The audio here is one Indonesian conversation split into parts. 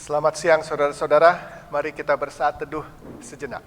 Selamat siang saudara-saudara, mari kita bersaat teduh sejenak.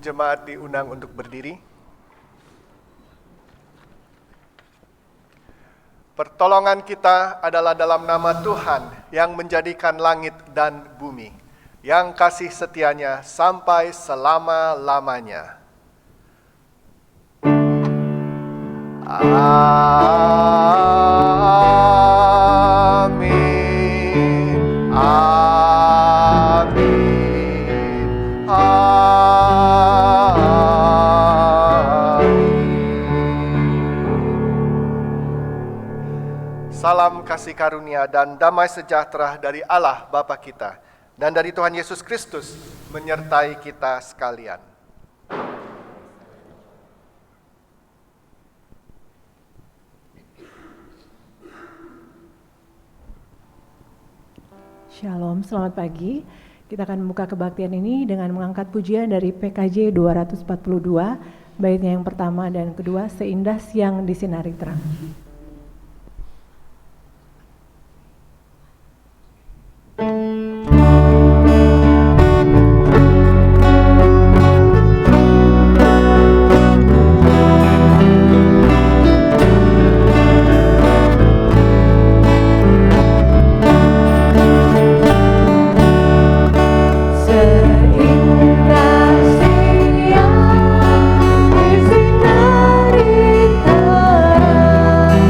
Jemaat diundang untuk berdiri. Pertolongan kita adalah dalam nama Tuhan yang menjadikan langit dan bumi, yang kasih setianya sampai selama-lamanya. Amin. Amin. Salam kasih karunia dan damai sejahtera dari Allah Bapa kita dan dari Tuhan Yesus Kristus menyertai kita sekalian. Shalom, selamat pagi. Kita akan membuka kebaktian ini dengan mengangkat pujian dari PKJ 242, baitnya yang pertama dan kedua, Seindah Siang Disinari Terang. Seindah siang disinari terang.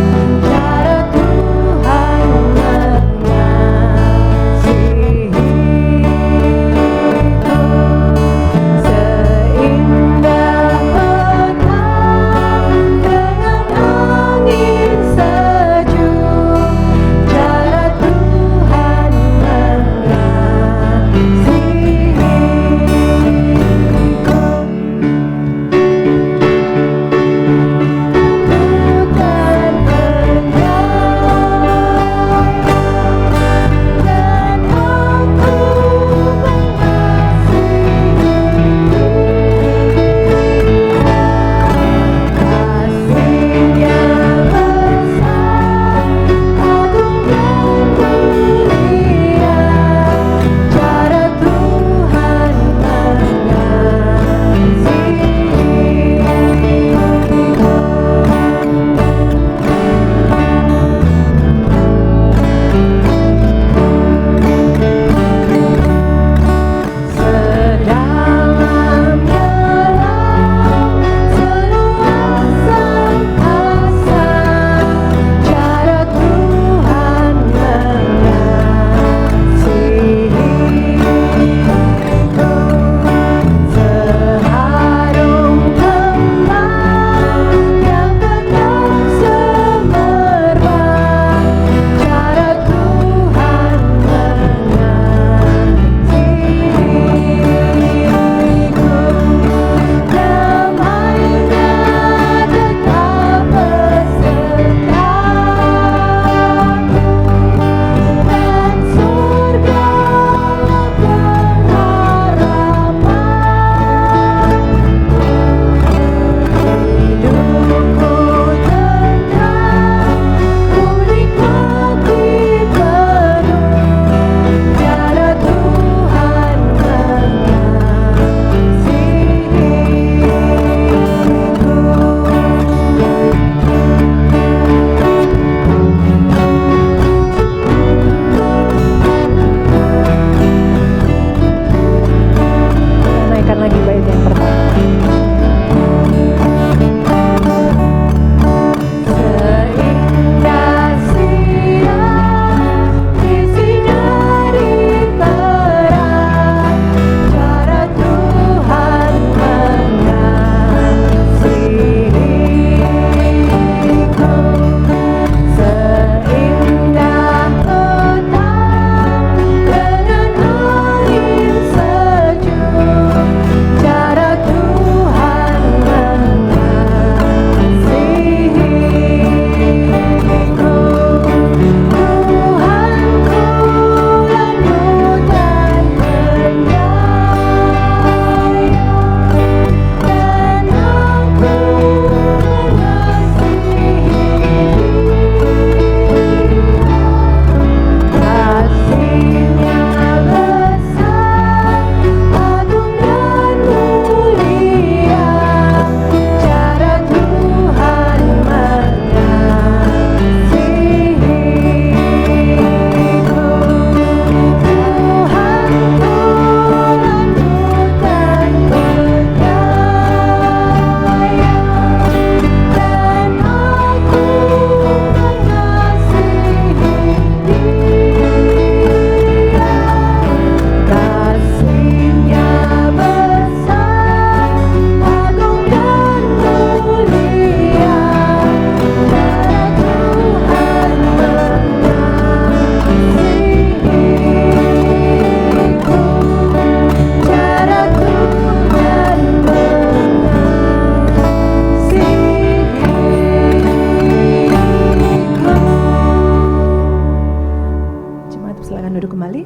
silakan duduk kembali.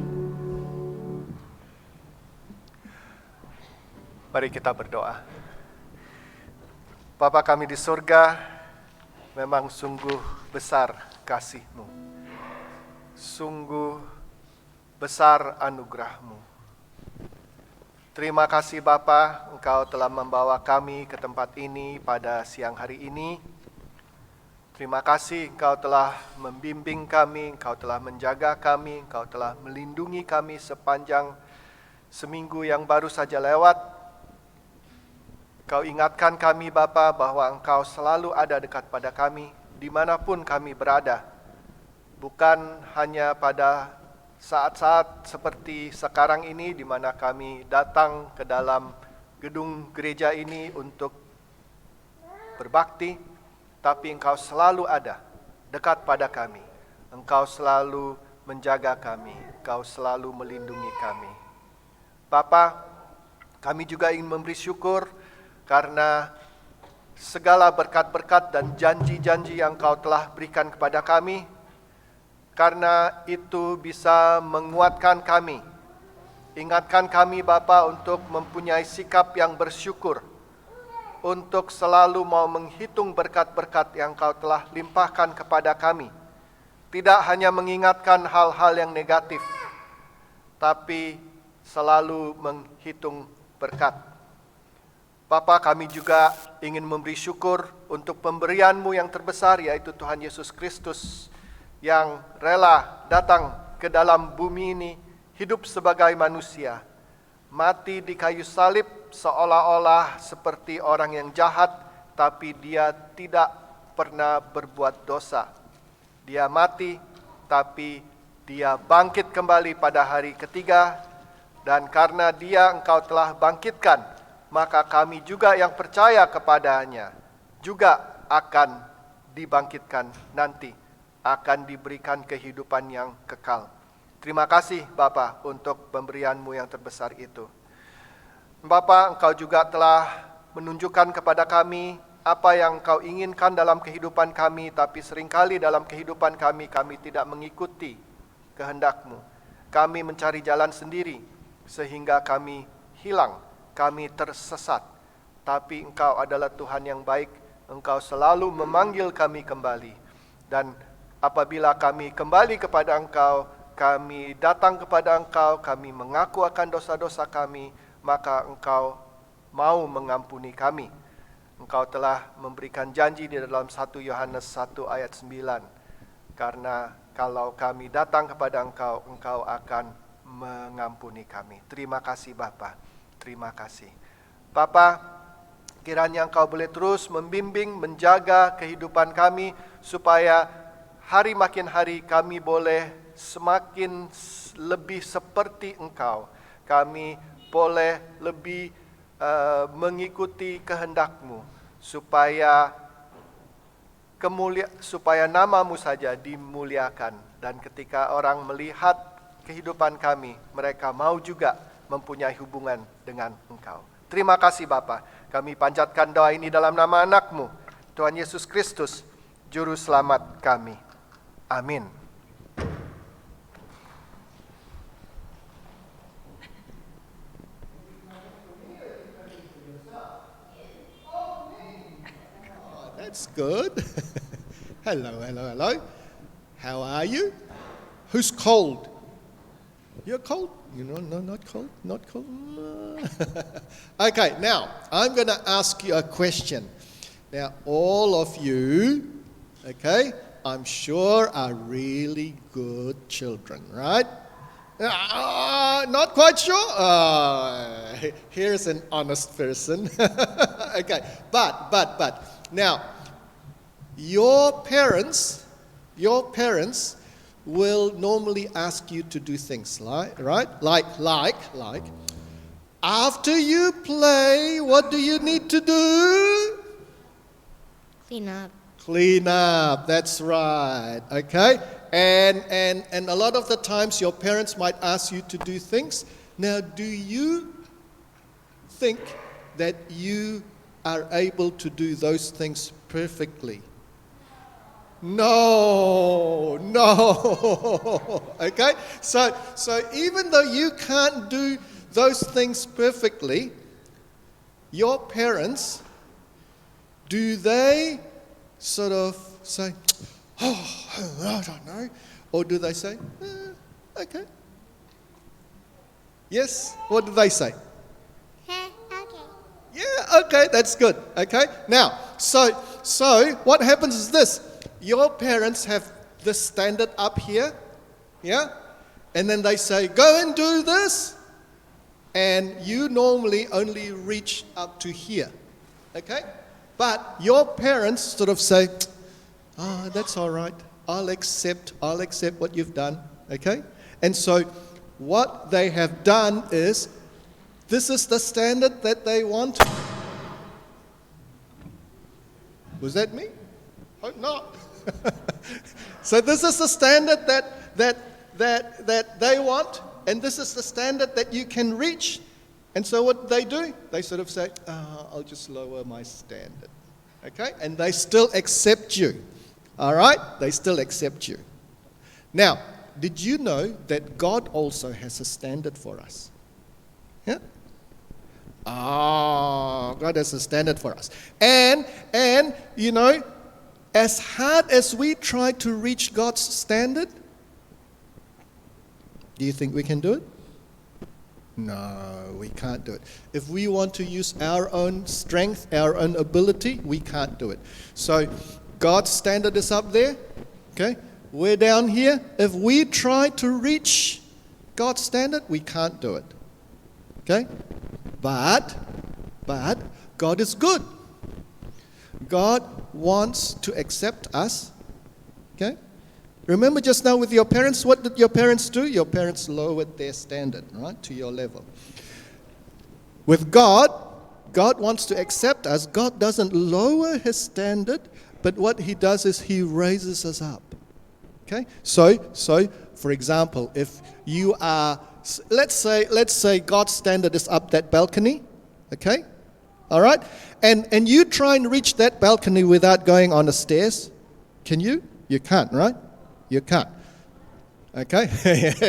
Mari kita berdoa. Bapa kami di surga, memang sungguh besar kasih-Mu. Sungguh besar anugerah-Mu. Terima kasih Bapa, Engkau telah membawa kami ke tempat ini pada siang hari ini. Terima kasih Engkau telah membimbing kami, Engkau telah menjaga kami, Engkau telah melindungi kami sepanjang seminggu yang baru saja lewat. Engkau ingatkan kami Bapa bahwa Engkau selalu ada dekat pada kami, dimanapun kami berada. Bukan hanya pada saat-saat seperti sekarang ini, di mana kami datang ke dalam gedung gereja ini untuk berbakti, tapi Engkau selalu ada dekat pada kami. Engkau selalu menjaga kami, Engkau selalu melindungi kami. Bapa, kami juga ingin memberi syukur karena segala berkat-berkat dan janji-janji yang Engkau telah berikan kepada kami, karena itu bisa menguatkan kami. Ingatkan kami Bapa untuk mempunyai sikap yang bersyukur, untuk selalu mau menghitung berkat-berkat yang Kau telah limpahkan kepada kami. Tidak hanya mengingatkan hal-hal yang negatif, tapi selalu menghitung berkat. Bapa, kami juga ingin memberi syukur untuk pemberian-Mu yang terbesar, yaitu Tuhan Yesus Kristus, yang rela datang ke dalam bumi ini, hidup sebagai manusia, mati di kayu salib seolah-olah seperti orang yang jahat, tapi Dia tidak pernah berbuat dosa. Dia mati, tapi Dia bangkit kembali pada hari ketiga, dan karena Dia Engkau telah bangkitkan, maka kami juga yang percaya kepadanya juga akan dibangkitkan nanti, akan diberikan kehidupan yang kekal. Terima kasih Bapa untuk pemberian-Mu yang terbesar itu. Bapa, Engkau juga telah menunjukkan kepada kami apa yang Engkau inginkan dalam kehidupan kami, tapi seringkali dalam kehidupan kami tidak mengikuti kehendak-Mu. Kami mencari jalan sendiri, sehingga kami hilang, kami tersesat. Tapi Engkau adalah Tuhan yang baik, Engkau selalu memanggil kami kembali. Dan apabila kami kembali kepada Engkau, kami datang kepada Engkau, kami mengaku akan dosa-dosa kami, maka Engkau mau mengampuni kami. Engkau telah memberikan janji di dalam 1 Yohanes 1 ayat 9. Karena kalau kami datang kepada Engkau, Engkau akan mengampuni kami. Terima kasih Bapa, terima kasih. Bapa, kiranya Engkau boleh terus membimbing, menjaga kehidupan kami, supaya hari makin hari kami boleh semakin lebih seperti Engkau. Kami boleh lebih mengikuti kehendak-Mu, supaya nama-Mu saja dimuliakan. Dan ketika orang melihat kehidupan kami, mereka mau juga mempunyai hubungan dengan Engkau. Terima kasih Bapa. Kami panjatkan doa ini dalam nama anak-Mu, Tuhan Yesus Kristus, Juru Selamat kami. Amin. That's good. Hello. How are you? Who's cold? You're cold? No, not cold. Okay, now I'm going to ask you a question. Now, all of you, okay, I'm sure are really good children, right? Not quite sure? Here's an honest person. Okay, but now, your parents will normally ask you to do things right? Like, after you play, what do you need to do? Clean up, that's right, okay? And a lot of the times your parents might ask you to do things. Now, do you think that you are able to do those things perfectly? No. Okay? So even though you can't do those things perfectly, your parents, do they sort of say, oh, I don't know? Or do they say, okay? Yes? What do they say? Okay. Yeah, okay, that's good. Okay? Now, so what happens is this. Your parents have this standard up here, yeah? And then they say, go and do this. And you normally only reach up to here, okay? But your parents sort of say, oh, that's all right. I'll accept what you've done, okay? And so what they have done is, this is the standard that they want. Was that me? Hope not. So this is the standard that they want, and this is the standard that you can reach. And so what they do, they sort of say, I'll just lower my standard. Okay? And they still accept you. All right? They still accept you. Now, did you know that God also has a standard for us? Yeah? God has a standard for us. And you know, as hard as we try to reach God's standard, do you think we can do it? No, we can't do it. If we want to use our own strength, our own ability, we can't do it. So God's standard is up there, okay? We're down here. If we try to reach God's standard, we can't do it, okay? But God is good. God wants to accept us, okay? Remember just now with your parents, what did your parents do? Your parents lowered their standard, right, to your level. With God, God wants to accept us. God doesn't lower his standard, but what he does is he raises us up. Okay? So for example, if you are, let's say God's standard is up that balcony, okay? All right? And you try and reach that balcony without going on the stairs. Can you? You can't, right? You can't. Okay?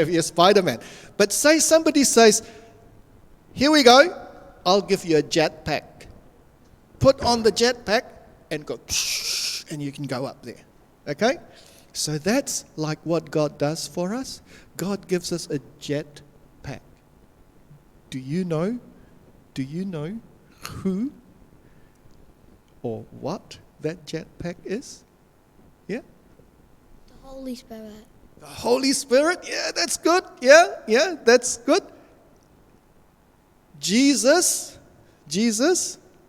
You're Spider-Man. But say somebody says, here we go, I'll give you a jetpack. Put on the jetpack and go, and you can go up there. Okay? So that's like what God does for us. God gives us a jetpack. Do you know who or what that jetpack is? Yeah? The Holy Spirit. The Holy Spirit? Yeah, that's good. Yeah, that's good. Jesus,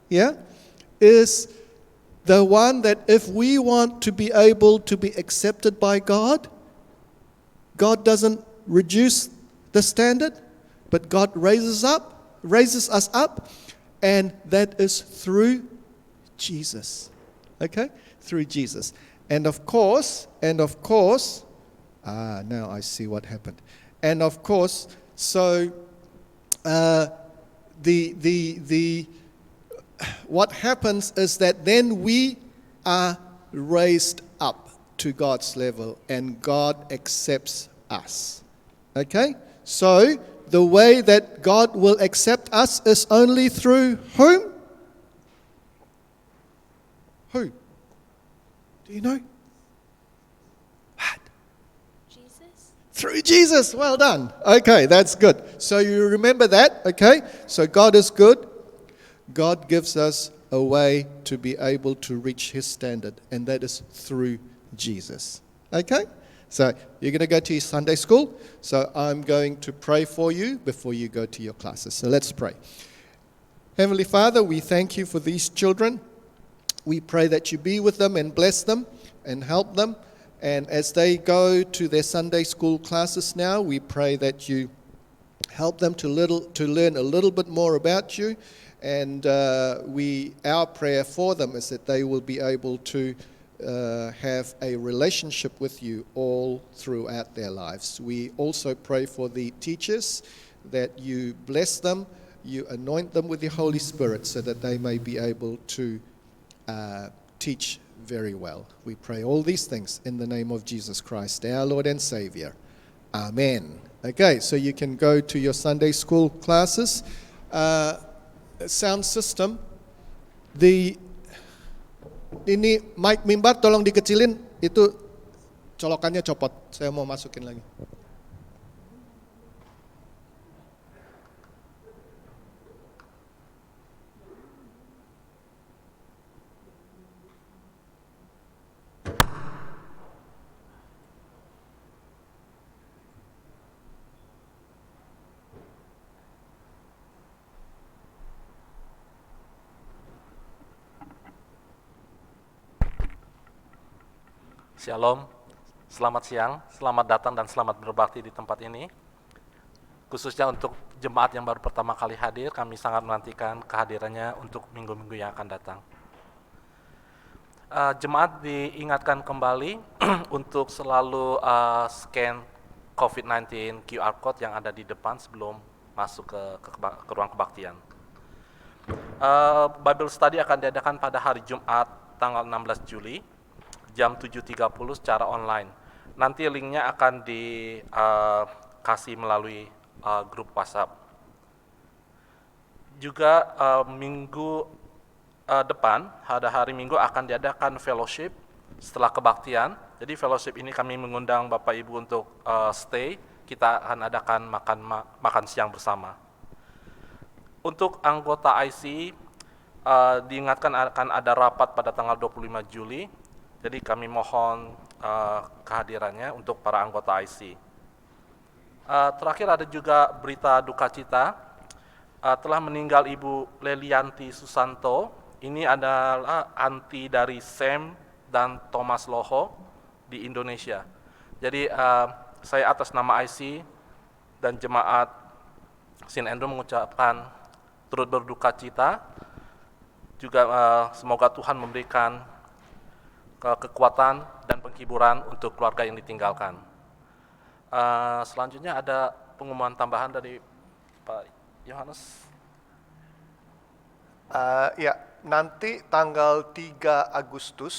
yeah, is the one that if we want to be able to be accepted by God, God doesn't reduce the standard, but God raises us up, and that is through Jesus. Okay? Through Jesus. And of course, now I see what happened. And of course, so what happens is that then we are raised up to God's level and God accepts us. Okay? So the way that God will accept us is only through whom? Who? Do you know? What? Jesus. Through Jesus. Well done. Okay, that's good. So you remember that, okay? So God is good. God gives us a way to be able to reach his standard, and that is through Jesus. Okay? So you're going to go to your Sunday school. So I'm going to pray for you before you go to your classes. So let's pray. Heavenly Father, we thank you for these children. We pray that you be with them and bless them and help them. And as they go to their Sunday school classes now, we pray that you help them to learn a little bit more about you. And our prayer for them is that they will be able to have a relationship with you all throughout their lives. We also pray for the teachers, that you bless them, you anoint them with the Holy Spirit so that they may be able to teach very well. We pray all these things in the name of Jesus Christ, our Lord and Savior. Amen. Okay, so you can go to your Sunday school classes. Sound system, ini mic mimbar tolong dikecilin, itu colokannya copot. Saya mau masukin lagi. Shalom, selamat siang, selamat datang dan selamat berbakti di tempat ini. Khususnya untuk jemaat yang baru pertama kali hadir, kami sangat menantikan kehadirannya untuk minggu-minggu yang akan datang. Jemaat diingatkan kembali untuk selalu scan COVID-19 QR Code yang ada di depan sebelum masuk ke ruang kebaktian. Bible Study akan diadakan pada hari Jumat tanggal 16 Juli. Jam 7.30 secara online. Nanti linknya akan dikasih melalui grup WhatsApp. Juga minggu depan, pada hari Minggu akan diadakan fellowship setelah kebaktian. Jadi fellowship ini kami mengundang Bapak Ibu untuk stay. Kita akan adakan makan siang bersama. Untuk anggota IC, diingatkan akan ada rapat pada tanggal 25 Juli. Jadi kami mohon kehadirannya untuk para anggota IC. Terakhir ada juga berita duka cita, telah meninggal Ibu Lelianti Susanto. Ini adalah anti dari Sam dan Thomas Loho di Indonesia. Jadi saya atas nama IC dan jemaat St. Andrew mengucapkan turut berduka cita. Juga semoga Tuhan memberikan kekuatan dan penghiburan untuk keluarga yang ditinggalkan. Selanjutnya ada pengumuman tambahan dari Pak Yohanes. Ya, nanti tanggal 3 Agustus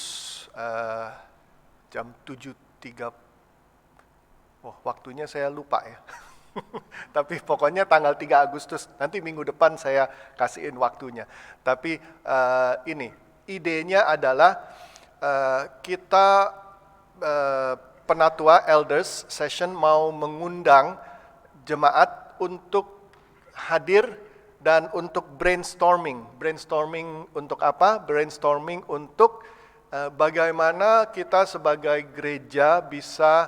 jam 7.30. Oh, waktunya saya lupa ya. Tapi pokoknya tanggal 3 Agustus, nanti minggu depan saya kasihin waktunya. Tapi ini, idenya adalah kita penatua elders session mau mengundang jemaat untuk hadir dan untuk brainstorming. Brainstorming untuk apa? Brainstorming untuk bagaimana kita sebagai gereja bisa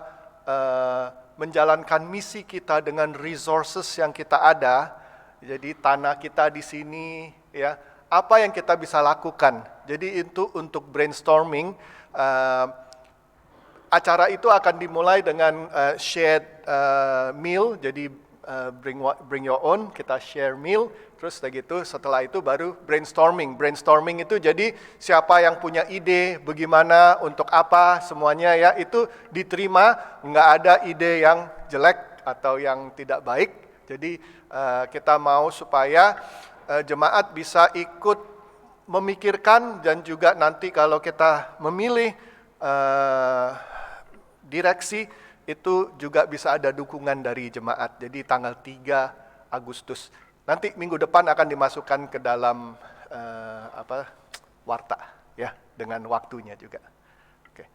menjalankan misi kita dengan resources yang kita ada. Jadi tanah kita di sini, ya. Apa yang kita bisa lakukan? Jadi itu untuk brainstorming. Acara itu akan dimulai dengan shared meal. Jadi bring your own, kita share meal. Terus setelah itu baru brainstorming. Brainstorming itu jadi siapa yang punya ide, bagaimana, untuk apa, semuanya ya itu diterima. Nggak ada ide yang jelek atau yang tidak baik. Jadi kita mau supaya jemaat bisa ikut memikirkan, dan juga nanti kalau kita memilih direksi, itu juga bisa ada dukungan dari jemaat. Jadi tanggal 3 Agustus. Nanti minggu depan akan dimasukkan ke dalam warta ya, dengan waktunya juga. Oke.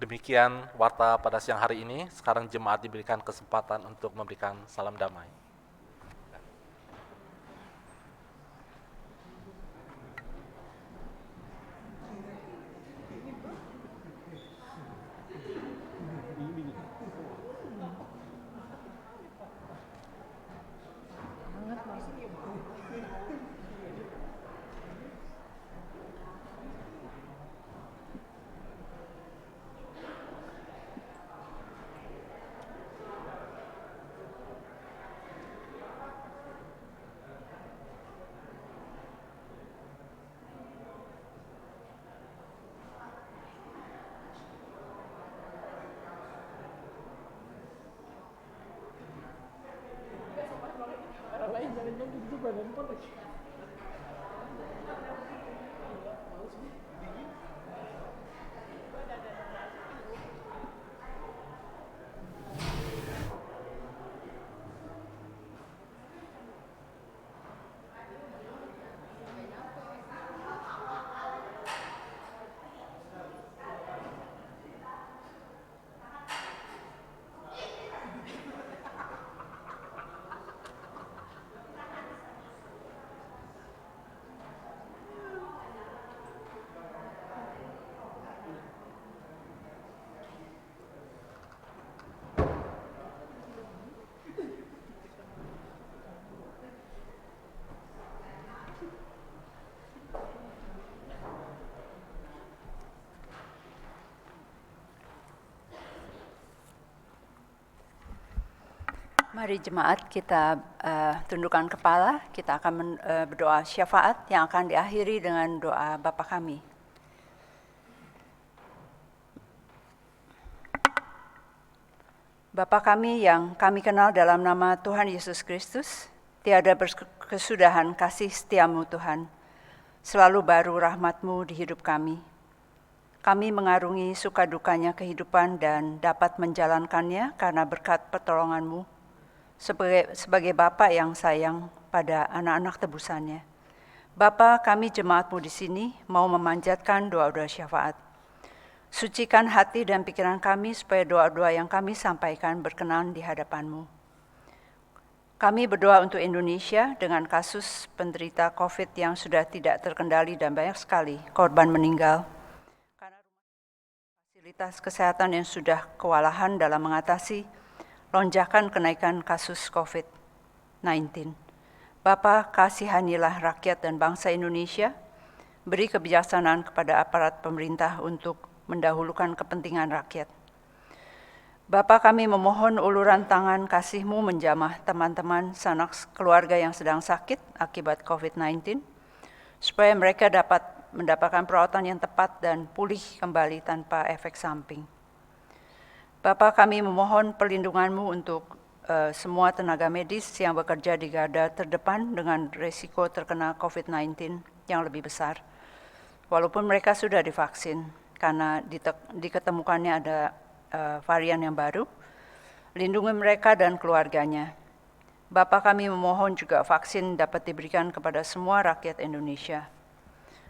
Demikian warta pada siang hari ini. Sekarang jemaat diberikan kesempatan untuk memberikan salam damai. Mari jemaat kita tundukkan kepala, kita akan berdoa syafaat yang akan diakhiri dengan doa Bapa kami. Bapa kami yang kami kenal dalam nama Tuhan Yesus Kristus, tiada berkesudahan kasih setiamu Tuhan, selalu baru rahmat-Mu di hidup kami. Kami mengarungi suka dukanya kehidupan dan dapat menjalankannya karena berkat pertolongan-Mu sebagai Bapa yang sayang pada anak-anak tebusannya. Bapa, kami jemaat-Mu di sini mau memanjatkan doa-doa syafaat. Sucikan hati dan pikiran kami supaya doa-doa yang kami sampaikan berkenan di hadapan-Mu. Kami berdoa untuk Indonesia dengan kasus penderita COVID yang sudah tidak terkendali dan banyak sekali korban meninggal. Karena fasilitas kesehatan yang sudah kewalahan dalam mengatasi lonjakan kenaikan kasus COVID-19. Bapa, kasihanilah rakyat dan bangsa Indonesia, beri kebijaksanaan kepada aparat pemerintah untuk mendahulukan kepentingan rakyat. Bapa, kami memohon uluran tangan kasih-Mu menjamah teman-teman sanak keluarga yang sedang sakit akibat COVID-19, supaya mereka dapat mendapatkan perawatan yang tepat dan pulih kembali tanpa efek samping. Bapa, kami memohon perlindungan-Mu untuk semua tenaga medis yang bekerja di garda terdepan dengan risiko terkena COVID-19 yang lebih besar, walaupun mereka sudah divaksin. Karena diketemukannya ada varian yang baru, lindungi mereka dan keluarganya. Bapa, kami memohon juga vaksin dapat diberikan kepada semua rakyat Indonesia.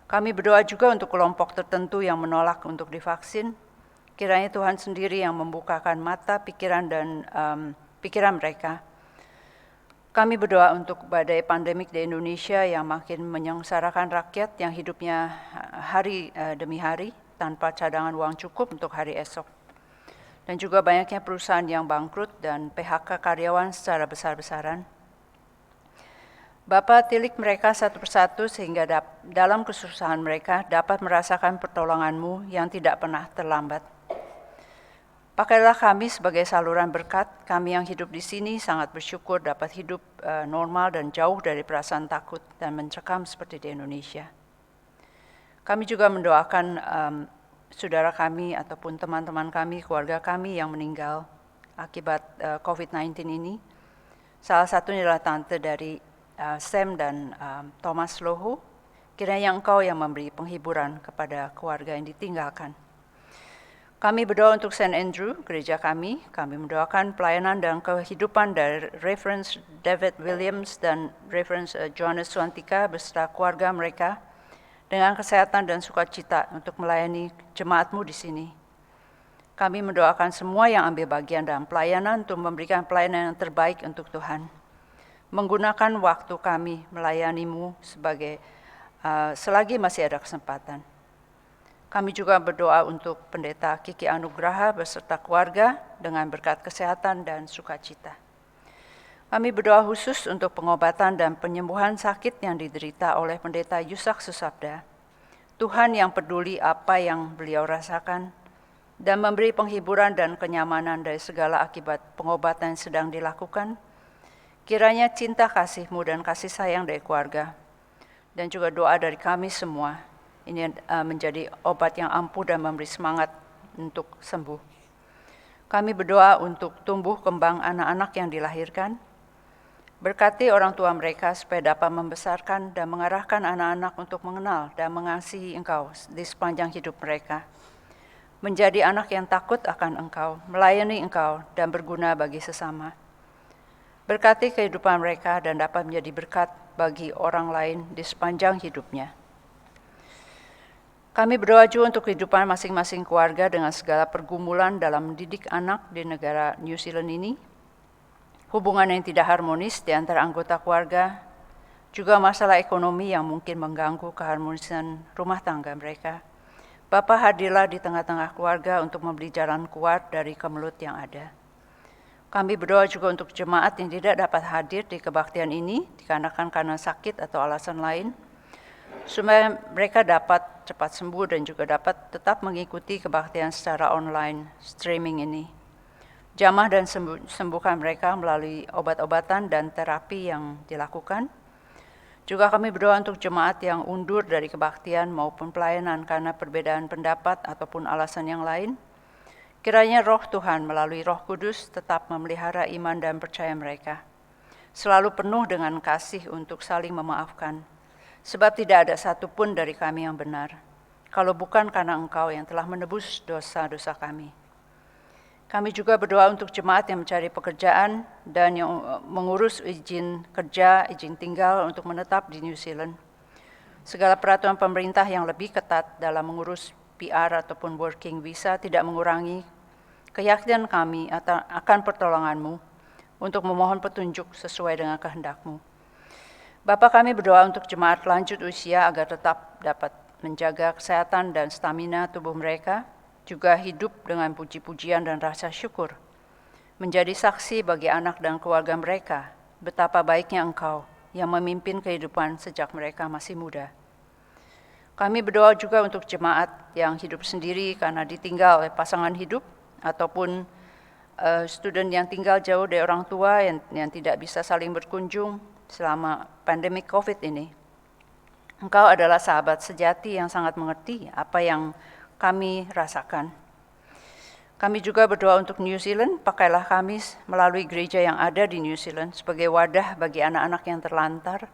Kami berdoa juga untuk kelompok tertentu yang menolak untuk divaksin. Kiranya Tuhan sendiri yang membukakan mata, pikiran dan pikiran mereka. Kami berdoa untuk badai pandemik di Indonesia yang makin menyengsarakan rakyat yang hidupnya hari demi hari, tanpa cadangan uang cukup untuk hari esok. Dan juga banyaknya perusahaan yang bangkrut dan PHK karyawan secara besar-besaran. Bapa, tilik mereka satu persatu sehingga dalam kesusahan mereka dapat merasakan pertolongan-Mu yang tidak pernah terlambat. Pakailah kami sebagai saluran berkat, kami yang hidup di sini sangat bersyukur dapat hidup normal dan jauh dari perasaan takut dan mencekam seperti di Indonesia. Kami juga mendoakan saudara kami ataupun teman-teman kami, keluarga kami yang meninggal akibat COVID-19 ini. Salah satunya adalah tante dari Sam dan Thomas Lohu. Kiranya Engkau yang memberi penghiburan kepada keluarga yang ditinggalkan. Kami berdoa untuk St. Andrew, gereja kami. Kami mendoakan pelayanan dan kehidupan dari Reverend David Williams dan Reverend Johannes Swantika beserta keluarga mereka, dengan kesehatan dan sukacita untuk melayani jemaat-Mu di sini. Kami mendoakan semua yang ambil bagian dalam pelayanan untuk memberikan pelayanan yang terbaik untuk Tuhan. Menggunakan waktu kami melayani-Mu selagi masih ada kesempatan. Kami juga berdoa untuk Pendeta Kiki Anugraha beserta keluarga dengan berkat kesehatan dan sukacita. Kami berdoa khusus untuk pengobatan dan penyembuhan sakit yang diderita oleh Pendeta Yusak Susabda. Tuhan yang peduli apa yang beliau rasakan dan memberi penghiburan dan kenyamanan dari segala akibat pengobatan yang sedang dilakukan. Kiranya cinta kasih-Mu dan kasih sayang dari keluarga dan juga doa dari kami semua ini menjadi obat yang ampuh dan memberi semangat untuk sembuh. Kami berdoa untuk tumbuh kembang anak-anak yang dilahirkan. Berkati orang tua mereka supaya dapat membesarkan dan mengarahkan anak-anak untuk mengenal dan mengasihi Engkau di sepanjang hidup mereka. Menjadi anak yang takut akan Engkau, melayani Engkau dan berguna bagi sesama. Berkati kehidupan mereka dan dapat menjadi berkat bagi orang lain di sepanjang hidupnya. Kami berdoa juga untuk kehidupan masing-masing keluarga dengan segala pergumulan dalam mendidik anak di negara New Zealand ini. Hubungan yang tidak harmonis di antara anggota keluarga, juga masalah ekonomi yang mungkin mengganggu keharmonisan rumah tangga mereka. Bapa, hadirlah di tengah-tengah keluarga untuk memberi jalan keluar dari kemelut yang ada. Kami berdoa juga untuk jemaat yang tidak dapat hadir di kebaktian ini, dikarenakan karena sakit atau alasan lain, supaya mereka dapat cepat sembuh dan juga dapat tetap mengikuti kebaktian secara online streaming ini. Jamah dan sembuhkan mereka melalui obat-obatan dan terapi yang dilakukan. Juga kami berdoa untuk jemaat yang undur dari kebaktian maupun pelayanan karena perbedaan pendapat ataupun alasan yang lain. Kiranya Roh Tuhan melalui Roh Kudus tetap memelihara iman dan percaya mereka, selalu penuh dengan kasih untuk saling memaafkan, sebab tidak ada satupun dari kami yang benar, kalau bukan karena Engkau yang telah menebus dosa-dosa kami. Kami juga berdoa untuk jemaat yang mencari pekerjaan dan yang mengurus izin kerja, izin tinggal untuk menetap di New Zealand. Segala peraturan pemerintah yang lebih ketat dalam mengurus PR ataupun working visa tidak mengurangi keyakinan kami akan pertolongan-Mu untuk memohon petunjuk sesuai dengan kehendak-Mu. Bapa, kami berdoa untuk jemaat lanjut usia agar tetap dapat menjaga kesehatan dan stamina tubuh mereka, juga hidup dengan puji-pujian dan rasa syukur, menjadi saksi bagi anak dan keluarga mereka betapa baiknya Engkau yang memimpin kehidupan sejak mereka masih muda. Kami berdoa juga untuk jemaat yang hidup sendiri karena ditinggal oleh pasangan hidup, ataupun student yang tinggal jauh dari orang tua yang tidak bisa saling berkunjung selama pandemi COVID ini. Engkau adalah sahabat sejati yang sangat mengerti apa yang kami rasakan. Kami juga berdoa untuk New Zealand, pakailah kami melalui gereja yang ada di New Zealand sebagai wadah bagi anak-anak yang terlantar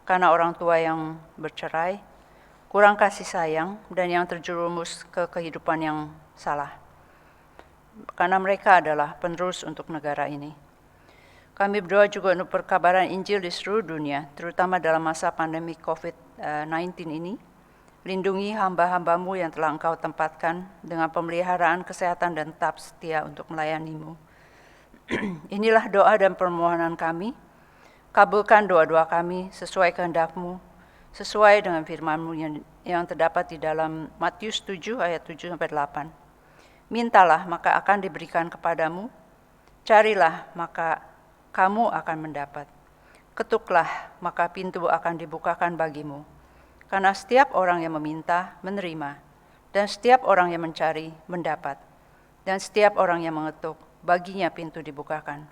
karena orang tua yang bercerai, kurang kasih sayang, dan yang terjerumus ke kehidupan yang salah. Karena mereka adalah penerus untuk negara ini. Kami berdoa juga untuk perkabaran Injil di seluruh dunia, terutama dalam masa pandemi COVID-19 ini. Lindungi hamba-hamba-Mu yang telah Engkau tempatkan dengan pemeliharaan kesehatan dan tetap setia untuk melayani-Mu. Inilah doa dan permohonan kami. Kabulkan doa-doa kami sesuai kehendak-Mu, sesuai dengan firman-Mu yang terdapat di dalam Matius 7 ayat 7-8. Mintalah maka akan diberikan kepadamu, carilah maka kamu akan mendapat, ketuklah maka pintu akan dibukakan bagimu. Karena setiap orang yang meminta menerima, dan setiap orang yang mencari mendapat, dan setiap orang yang mengetuk baginya pintu dibukakan.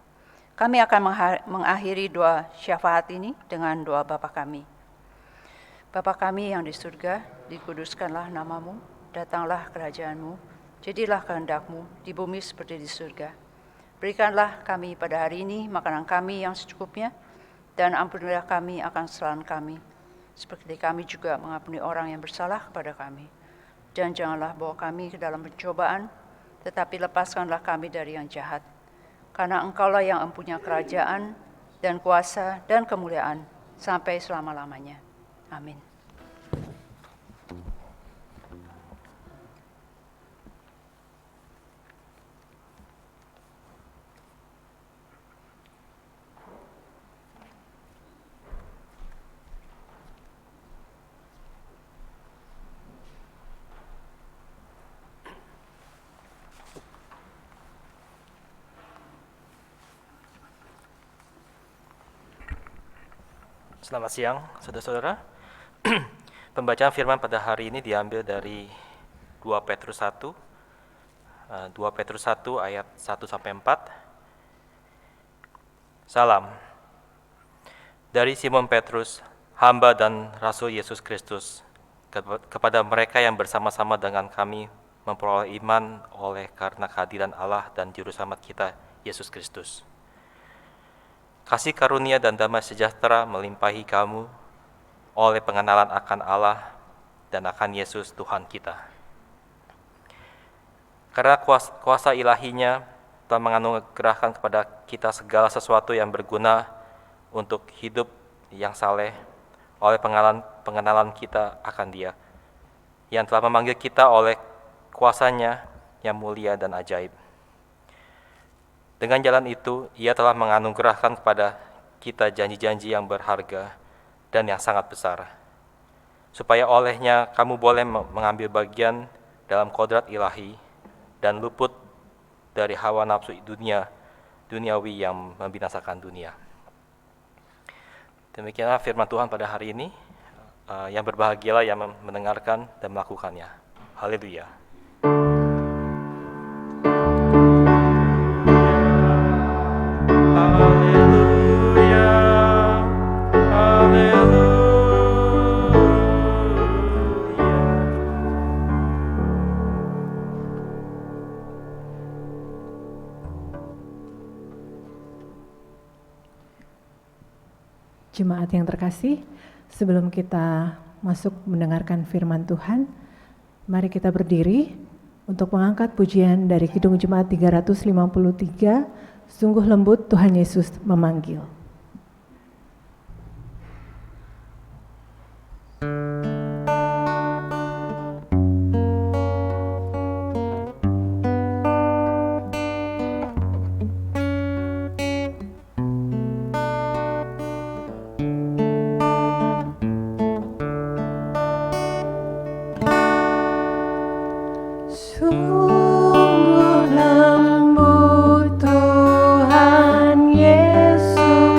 Kami akan mengakhiri doa syafaat ini dengan doa Bapa kami. Bapa kami yang di surga, dikuduskanlah nama-Mu, datanglah kerajaan-Mu, jadilah kehendak-Mu di bumi seperti di surga. Berikanlah kami pada hari ini makanan kami yang secukupnya, dan ampunilah kami akan kesalahan kami, seperti kami juga mengampuni orang yang bersalah kepada kami. Dan janganlah bawa kami ke dalam pencobaan, tetapi lepaskanlah kami dari yang jahat. Karena Engkaulah yang mempunyai kerajaan dan kuasa dan kemuliaan sampai selama-lamanya. Amin. Selamat siang, saudara-saudara. Pembacaan firman pada hari ini diambil dari 2 Petrus 1, 2 Petrus 1 ayat 1-4. Salam. Dari Simon Petrus, hamba dan Rasul Yesus Kristus, kepada mereka yang bersama-sama dengan kami memperoleh iman oleh karena kehadiran Allah dan Juru Selamat kita, Yesus Kristus. Kasih karunia dan damai sejahtera melimpahi kamu oleh pengenalan akan Allah dan akan Yesus Tuhan kita. Karena kuasa ilahinya telah menganugerahkan kepada kita segala sesuatu yang berguna untuk hidup yang saleh oleh pengenalan kita akan Dia, yang telah memanggil kita oleh kuasa-Nya yang mulia dan ajaib. Dengan jalan itu, Ia telah menganugerahkan kepada kita janji-janji yang berharga dan yang sangat besar, supaya olehnya kamu boleh mengambil bagian dalam kodrat ilahi dan luput dari hawa nafsu duniawi yang membinasakan dunia. Demikianlah firman Tuhan pada hari ini. Yang berbahagialah yang mendengarkan dan melakukannya. Haleluya. Jemaat yang terkasih, sebelum kita masuk mendengarkan firman Tuhan, mari kita berdiri untuk mengangkat pujian dari Kidung Jemaat 353, Sungguh Lembut Tuhan Yesus Memanggil. Sungguh lembut Tuhan Yesus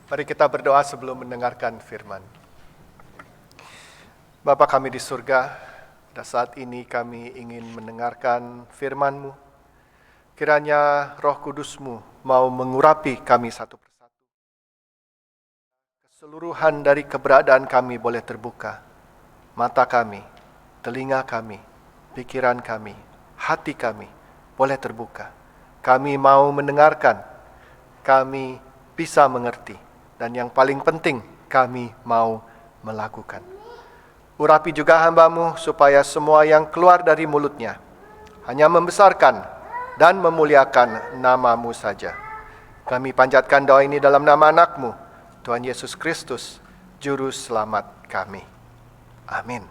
Mari kita berdoa sebelum mendengarkan firman. Bapa kami di surga, pada saat ini kami ingin mendengarkan firman-Mu. Kiranya Roh Kudus-Mu mau mengurapi kami satu persatu. Keseluruhan dari keberadaan kami boleh terbuka. Mata kami, telinga kami, pikiran kami, hati kami boleh terbuka. Kami mau mendengarkan, kami bisa mengerti. Dan yang paling penting, kami mau melakukan. Urapi juga hamba-Mu supaya semua yang keluar dari mulutnya hanya membesarkan dan memuliakan nama-Mu saja. Kami panjatkan doa ini dalam nama anak-Mu, Tuhan Yesus Kristus, Juru Selamat kami. Amin.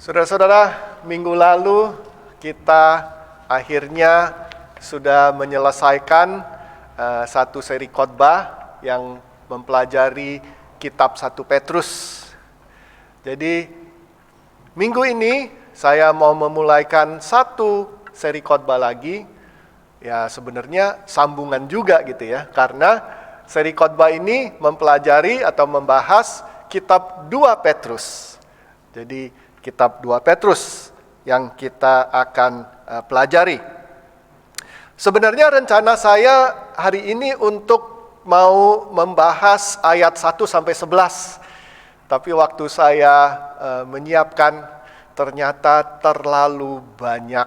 Saudara-saudara, minggu lalu kita akhirnya sudah menyelesaikan satu seri khotbah yang mempelajari kitab 1 Petrus. Jadi minggu ini saya mau memulaikan satu seri khotbah lagi. Ya sebenarnya sambungan juga gitu ya. Karena seri khotbah ini mempelajari atau membahas kitab 2 Petrus. Jadi kitab 2 Petrus yang kita akan pelajari. Sebenarnya rencana saya hari ini untuk mau membahas ayat 1 sampai 11. Tapi waktu saya menyiapkan ternyata terlalu banyak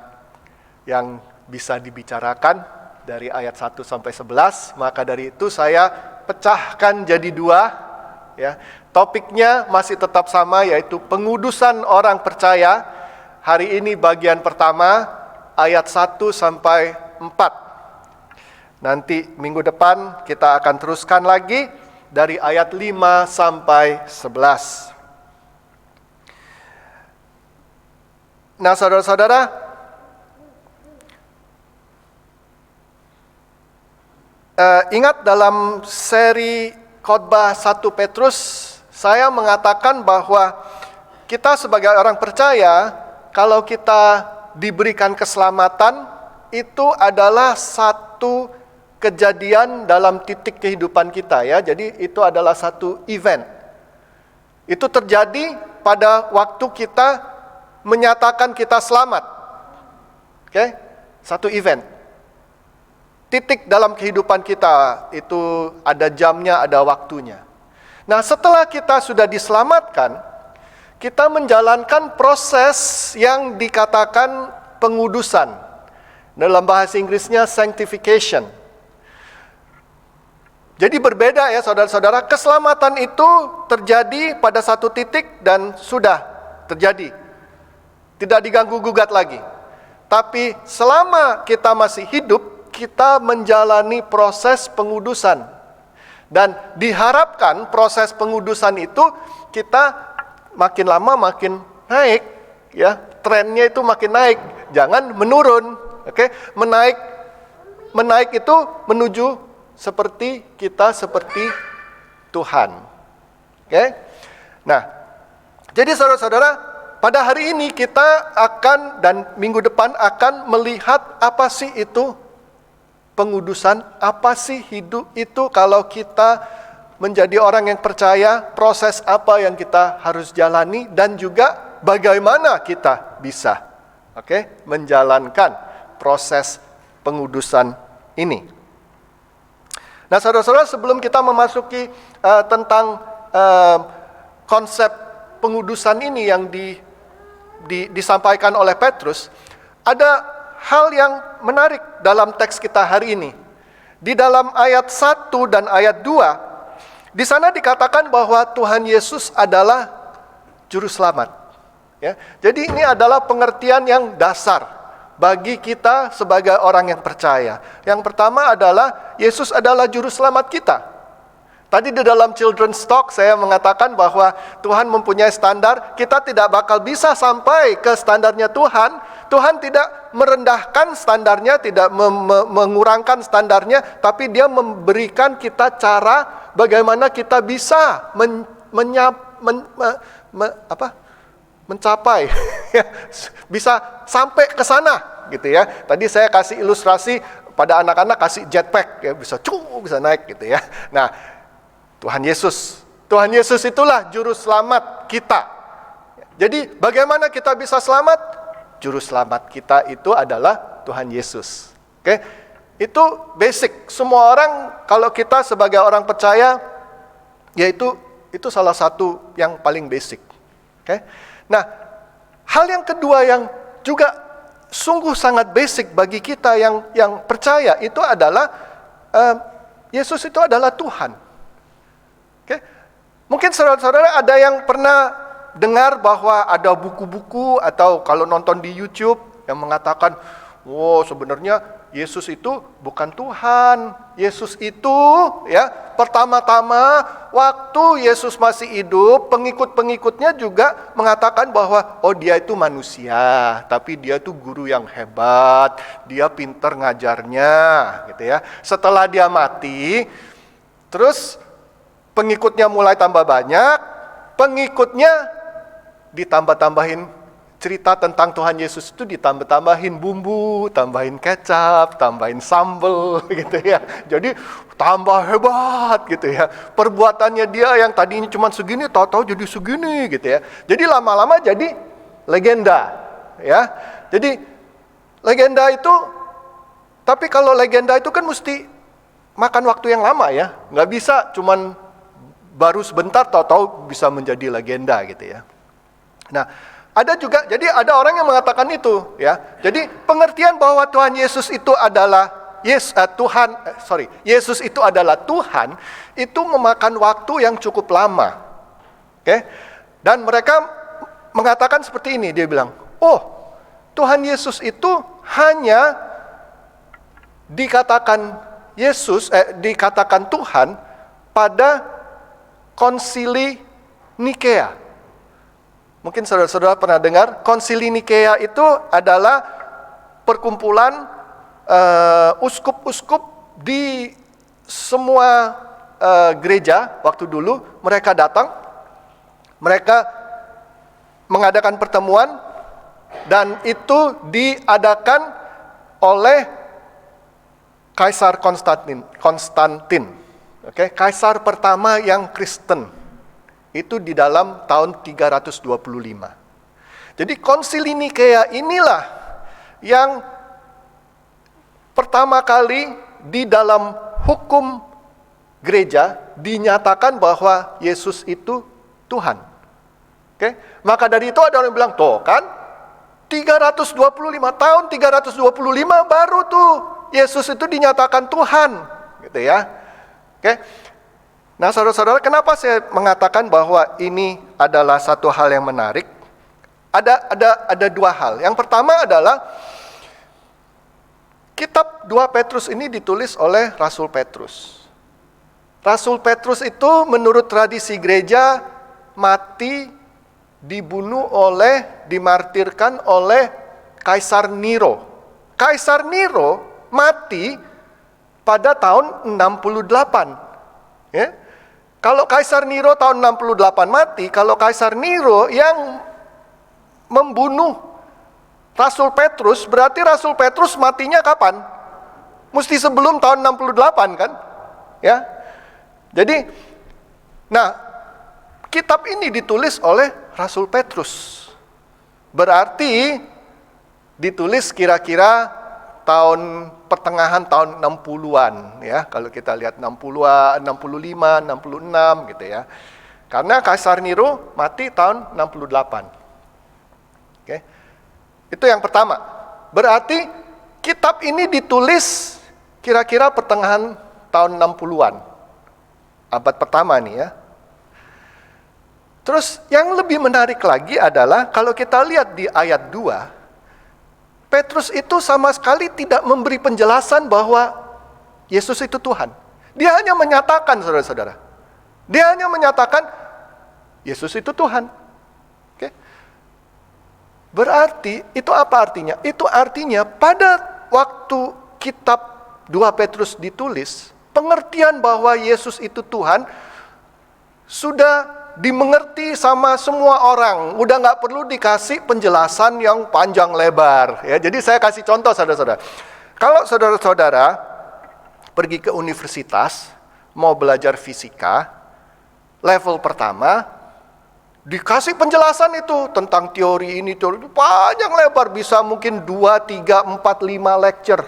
yang bisa dibicarakan dari ayat 1 sampai 11. Maka dari itu saya pecahkan jadi 2 ya. Topiknya masih tetap sama, yaitu pengudusan orang percaya. Hari ini bagian pertama ayat 1 sampai 4. Nanti minggu depan kita akan teruskan lagi dari ayat 5 sampai 11. Nah, saudara-saudara, ingat dalam seri khotbah 1 Petrus, saya mengatakan bahwa kita sebagai orang percaya, kalau kita diberikan keselamatan, itu adalah satu kejadian dalam titik kehidupan kita ya. Jadi itu adalah satu event. Itu terjadi pada waktu kita menyatakan kita selamat. Oke? Satu event. Titik dalam kehidupan kita itu ada jamnya, ada waktunya. Nah, setelah kita sudah diselamatkan, kita menjalankan proses yang dikatakan pengudusan. Dalam bahasa Inggrisnya sanctification. Jadi berbeda ya saudara-saudara, keselamatan itu terjadi pada satu titik dan sudah terjadi. Tidak diganggu-gugat lagi. Tapi selama kita masih hidup, kita menjalani proses pengudusan. Dan diharapkan proses pengudusan itu kita makin lama makin naik. Ya, trennya itu makin naik, jangan menurun. Oke, menaik itu menuju seperti kita seperti Tuhan. Oke. Nah, jadi saudara-saudara, pada hari ini kita akan dan minggu depan akan melihat apa sih itu pengudusan, apa sih hidup itu kalau kita menjadi orang yang percaya, proses apa yang kita harus jalani dan juga bagaimana kita bisa menjalankan proses pengudusan ini. Nah, saudara-saudara, sebelum kita memasuki tentang konsep pengudusan ini yang disampaikan oleh Petrus, ada hal yang menarik dalam teks kita hari ini. Di dalam ayat 1 dan ayat 2, di sana dikatakan bahwa Tuhan Yesus adalah Juru Selamat. Ya, jadi ini adalah pengertian yang dasar bagi kita sebagai orang yang percaya. Yang pertama adalah Yesus adalah Juru Selamat kita. Tadi di dalam Children's Talk saya mengatakan bahwa Tuhan mempunyai standar, kita tidak bakal bisa sampai ke standarnya Tuhan. Tuhan tidak merendahkan standarnya, tidak mengurangkan standarnya, tapi Dia memberikan kita cara bagaimana kita bisa mencapai, bisa sampai ke sana, gitu ya. Tadi saya kasih ilustrasi pada anak-anak kasih jetpack, ya bisa bisa naik gitu ya. Nah, Tuhan Yesus itulah juru selamat kita. Jadi bagaimana kita bisa selamat? Juru selamat kita itu adalah Tuhan Yesus. Oke? Itu basic. Semua orang, kalau kita sebagai orang percaya, yaitu itu salah satu yang paling basic. Oke? Nah, hal yang kedua yang juga sungguh sangat basic bagi kita yang percaya itu adalah Yesus itu adalah Tuhan. Oke? Mungkin saudara-saudara ada yang pernah dengar bahwa ada buku-buku atau kalau nonton di YouTube yang mengatakan, wow, sebenarnya Yesus itu bukan Tuhan. Yesus itu ya pertama-tama waktu Yesus masih hidup, pengikut-pengikutnya juga mengatakan bahwa oh dia itu manusia, tapi dia itu guru yang hebat, dia pinter ngajarnya gitu ya. Setelah dia mati, terus pengikutnya mulai tambah banyak, pengikutnya ditambah-tambahin cerita tentang Tuhan Yesus itu, ditambah-tambahin bumbu, tambahin kecap, tambahin sambal gitu ya. Jadi tambah hebat gitu ya. Perbuatannya dia yang tadinya cuma segini, tahu-tahu jadi segini gitu ya. Jadi lama-lama jadi legenda ya. Jadi legenda itu, tapi kalau legenda itu kan mesti makan waktu yang lama ya. Nggak bisa cuman baru sebentar tahu-tahu bisa menjadi legenda gitu ya. Nah, ada juga, jadi ada orang yang mengatakan itu, ya. Jadi pengertian bahwa Tuhan Yesus itu adalah Yesus itu adalah Tuhan, itu memakan waktu yang cukup lama. Oke? Dan mereka mengatakan seperti ini, dia bilang, oh, Tuhan Yesus itu hanya dikatakan dikatakan Tuhan pada Konsili Nikea. Mungkin saudara-saudara pernah dengar, Konsili Nikea itu adalah perkumpulan uskup-uskup di semua gereja waktu dulu. Mereka datang, mereka mengadakan pertemuan, dan itu diadakan oleh Kaisar Konstantin. Oke, kaisar pertama yang Kristen. Itu di dalam tahun 325. Jadi Konsili Nikea inilah yang pertama kali di dalam hukum gereja dinyatakan bahwa Yesus itu Tuhan. Oke? Maka dari itu ada orang yang bilang, tuh kan 325 tahun, 325 baru tuh Yesus itu dinyatakan Tuhan, gitu ya. Oke? Nah, saudara-saudara, kenapa saya mengatakan bahwa ini adalah satu hal yang menarik? Ada dua hal. Yang pertama adalah kitab 2 Petrus ini ditulis oleh Rasul Petrus. Rasul Petrus itu menurut tradisi gereja mati, dibunuh dimartirkan oleh Kaisar Nero. Kaisar Nero mati pada tahun 68. Ya? Kalau Kaisar Nero tahun 68 mati, kalau Kaisar Nero yang membunuh Rasul Petrus, berarti Rasul Petrus matinya kapan? Mesti sebelum tahun 68 kan? Ya. Jadi, nah, kitab ini ditulis oleh Rasul Petrus. Berarti ditulis kira-kira pertengahan tahun 60-an ya, kalau kita lihat 60-an, 65, 66 gitu ya. Karena Kaisar Nero mati tahun 68. Oke. Itu yang pertama. Berarti kitab ini ditulis kira-kira pertengahan tahun 60-an. Abad pertama nih ya. Terus yang lebih menarik lagi adalah kalau kita lihat di ayat 2, Petrus itu sama sekali tidak memberi penjelasan bahwa Yesus itu Tuhan. Dia hanya menyatakan, saudara-saudara. Dia hanya menyatakan, Yesus itu Tuhan. Oke? Berarti, itu apa artinya? Itu artinya pada waktu kitab 2 Petrus ditulis, pengertian bahwa Yesus itu Tuhan sudah dimengerti sama semua orang, udah nggak perlu dikasih penjelasan yang panjang lebar. Ya, jadi saya kasih contoh, saudara-saudara. Kalau saudara-saudara pergi ke universitas, mau belajar fisika, level pertama, dikasih penjelasan itu tentang teori ini, teori itu panjang lebar, bisa mungkin 2, 3, 4, 5 lecture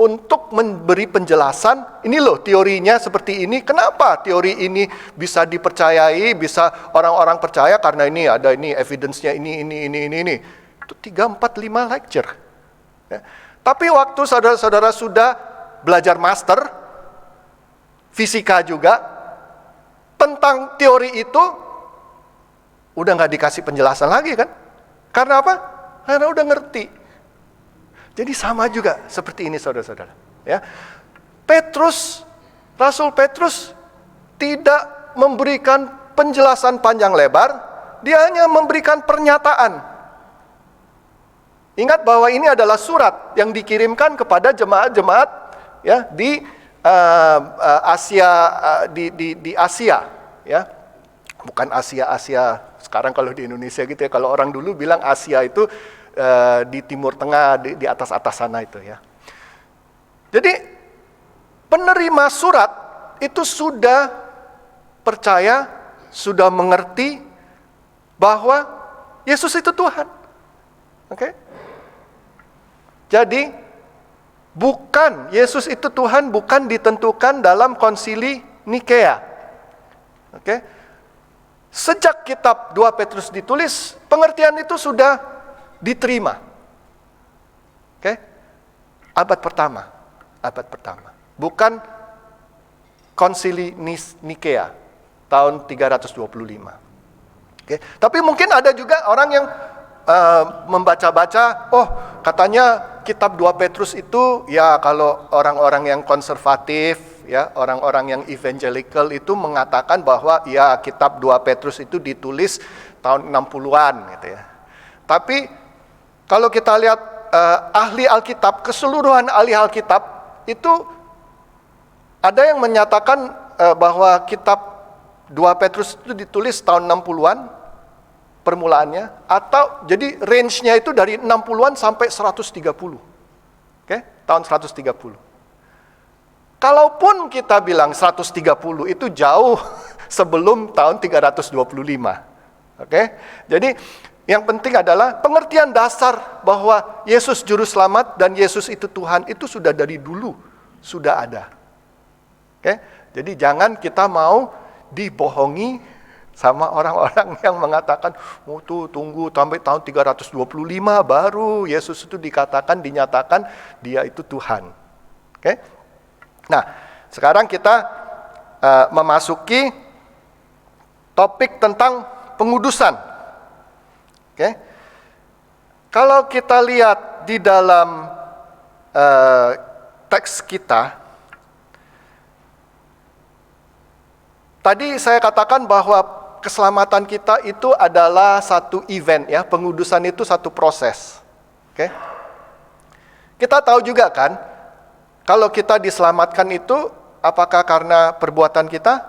untuk memberi penjelasan, ini loh teorinya seperti ini, kenapa teori ini bisa dipercayai, bisa orang-orang percaya karena ini ada ini evidence-nya ini. Itu 3, 4, 5 lecture. Ya. Tapi waktu saudara-saudara sudah belajar master, fisika juga, tentang teori itu, udah nggak dikasih penjelasan lagi kan? Karena apa? Karena udah ngerti. Jadi sama juga seperti ini saudara-saudara. Ya, Rasul Petrus tidak memberikan penjelasan panjang lebar, dia hanya memberikan pernyataan. Ingat bahwa ini adalah surat yang dikirimkan kepada jemaat-jemaat ya di Asia, di Asia, ya, bukan Asia sekarang kalau di Indonesia gitu ya. Kalau orang dulu bilang Asia itu di Timur Tengah, di atas sana itu ya. Jadi penerima surat itu sudah percaya, sudah mengerti bahwa Yesus itu Tuhan. Oke? Jadi bukan Yesus itu Tuhan bukan ditentukan dalam konsili Nikea. Oke? Sejak kitab 2 Petrus ditulis, pengertian itu sudah diterima. Oke? Abad pertama. Bukan konsili Nikea tahun 325. Oke? Tapi mungkin ada juga orang yang membaca-baca, oh katanya kitab 2 Petrus itu ya kalau orang-orang yang konservatif, ya orang-orang yang evangelical itu mengatakan bahwa ya kitab 2 Petrus itu ditulis tahun 60-an gitu ya. Tapi kalau kita lihat ahli Alkitab, keseluruhan ahli Alkitab itu ada yang menyatakan bahwa kitab 2 Petrus itu ditulis tahun 60-an permulaannya, atau jadi range-nya itu dari 60-an sampai 130. Oke, tahun 130. Kalaupun kita bilang 130 itu jauh sebelum tahun 325. Oke? Jadi yang penting adalah pengertian dasar bahwa Yesus juru selamat dan Yesus itu Tuhan itu sudah dari dulu sudah ada. Oke? Jadi jangan kita mau dibohongi sama orang-orang yang mengatakan, oh tuh tunggu sampai tahun 325 baru Yesus itu dinyatakan dia itu Tuhan. Oke? Nah, sekarang kita memasuki topik tentang pengudusan. Oke? Kalau kita lihat di dalam teks kita, tadi saya katakan bahwa keselamatan kita itu adalah satu event ya, pengudusan itu satu proses. Oke? Kita tahu juga kan, kalau kita diselamatkan itu apakah karena perbuatan kita?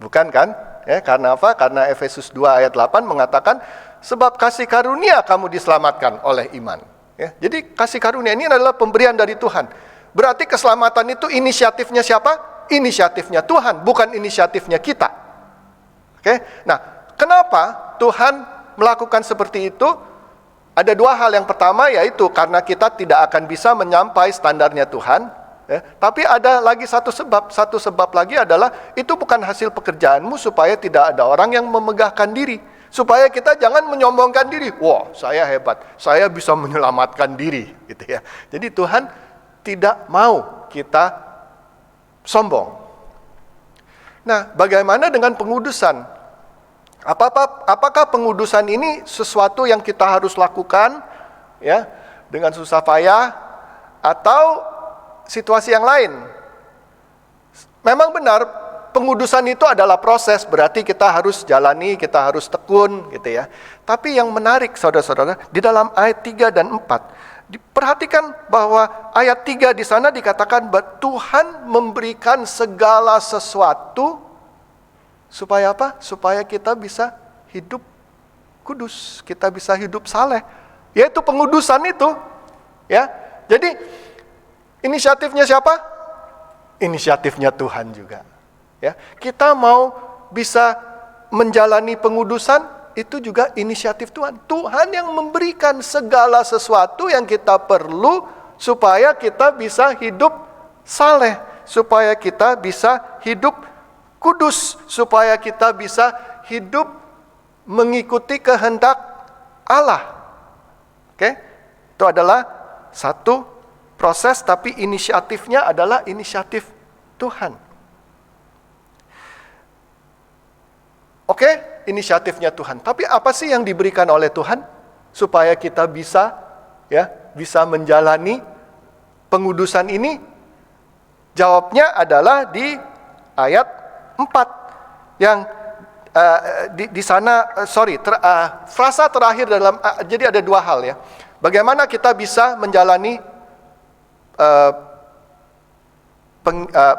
Bukan kan? Ya, karena apa? Karena Efesus 2 ayat 8 mengatakan sebab kasih karunia kamu diselamatkan oleh iman. Ya, jadi kasih karunia ini adalah pemberian dari Tuhan. Berarti keselamatan itu inisiatifnya siapa? Inisiatifnya Tuhan, bukan inisiatifnya kita. Oke, nah kenapa Tuhan melakukan seperti itu? Ada dua hal. Yang pertama yaitu karena kita tidak akan bisa menyampai standarnya Tuhan. Ya, tapi ada lagi satu sebab lagi adalah itu bukan hasil pekerjaanmu supaya tidak ada orang yang memegahkan diri. Supaya kita jangan menyombongkan diri. Wah, saya hebat, saya bisa menyelamatkan diri, gitu ya. Jadi Tuhan tidak mau kita sombong. Nah, bagaimana dengan pengudusan? Apakah pengudusan ini sesuatu yang kita harus lakukan ya dengan susah payah atau situasi yang lain? Memang benar pengudusan itu adalah proses, berarti kita harus jalani, kita harus tekun gitu ya. Tapi yang menarik saudara-saudara, di dalam ayat 3 dan 4 perhatikan bahwa ayat 3 di sana dikatakan bahwa Tuhan memberikan segala sesuatu supaya apa? Supaya kita bisa hidup kudus, kita bisa hidup saleh. Yaitu pengudusan itu. Ya. Jadi Inisiatifnya siapa? Inisiatifnya Tuhan juga. Ya, kita mau bisa menjalani pengudusan, itu juga inisiatif Tuhan. Tuhan yang memberikan segala sesuatu yang kita perlu supaya kita bisa hidup saleh, supaya kita bisa hidup kudus, supaya kita bisa hidup mengikuti kehendak Allah. Oke? Itu adalah satu proses, tapi inisiatifnya adalah inisiatif Tuhan. Oke, inisiatifnya Tuhan. Tapi apa sih yang diberikan oleh Tuhan supaya kita bisa menjalani pengudusan ini? Jawabnya adalah di ayat 4 yang di sana frasa terakhir dalam jadi ada dua hal ya. Bagaimana kita bisa menjalani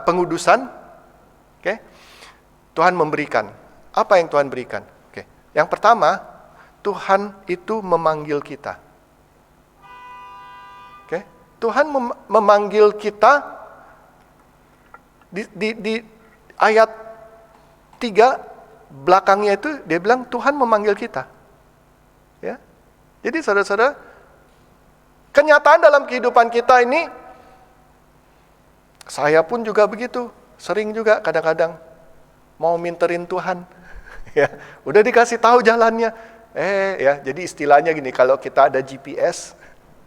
pengudusan? Oke. Tuhan memberikan. Apa yang Tuhan berikan? Oke. Yang pertama, Tuhan itu memanggil kita. Oke. Tuhan memanggil kita di ayat 3 belakangnya itu dia bilang Tuhan memanggil kita. Ya. Jadi saudara-saudara, kenyataan dalam kehidupan kita ini, saya pun juga begitu, sering juga kadang-kadang mau minterin Tuhan. Ya, udah dikasih tahu jalannya. Ya, jadi istilahnya gini, kalau kita ada GPS,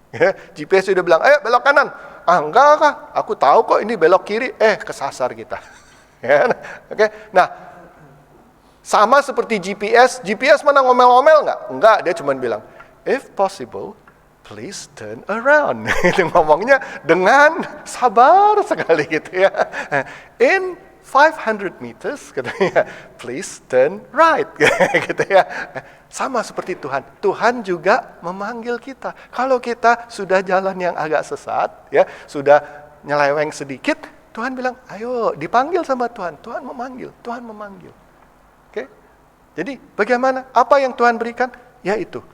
ya, GPS sudah bilang, belok kanan. Enggak kah? Aku tahu kok ini belok kiri. Kesasar kita. Ya, oke. Nah, sama seperti GPS mana ngomel-ngomel nggak? Enggak, dia cuma bilang, if possible, please turn around. Itu ngomongnya dengan sabar sekali gitu ya. In 500 meters, katanya, please turn right, gitu ya. Sama seperti Tuhan. Tuhan juga memanggil kita. Kalau kita sudah jalan yang agak sesat, ya, sudah nyeleweng sedikit, Tuhan bilang, ayo, dipanggil sama Tuhan. Tuhan memanggil. Oke? Jadi, bagaimana? Apa yang Tuhan berikan? Ya itu.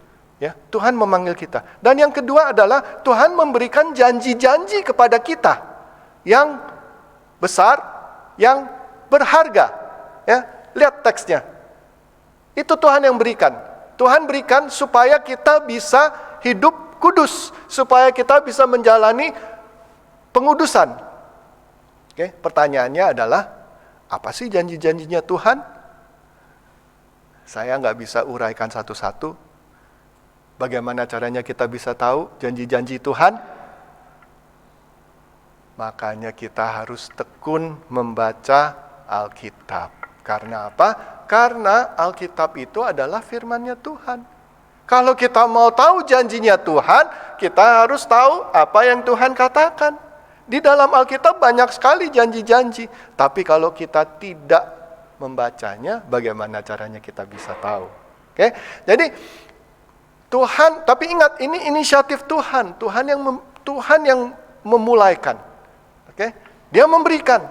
Ya, Tuhan memanggil kita. Dan yang kedua adalah Tuhan memberikan janji-janji kepada kita yang besar, yang berharga. Ya, lihat teksnya. Itu Tuhan yang berikan. Tuhan berikan supaya kita bisa hidup kudus, supaya kita bisa menjalani pengudusan. Oke, pertanyaannya adalah, apa sih janji-janjinya Tuhan? Saya nggak bisa uraikan satu-satu. Bagaimana caranya kita bisa tahu janji-janji Tuhan? Makanya kita harus tekun membaca Alkitab. Karena apa? Karena Alkitab itu adalah firman-Nya Tuhan. Kalau kita mau tahu janjinya Tuhan, kita harus tahu apa yang Tuhan katakan. Di dalam Alkitab banyak sekali janji-janji. Tapi kalau kita tidak membacanya, bagaimana caranya kita bisa tahu? Oke? Jadi Tuhan, tapi ingat ini inisiatif Tuhan. Tuhan yang memulaikan. Oke? Dia memberikan.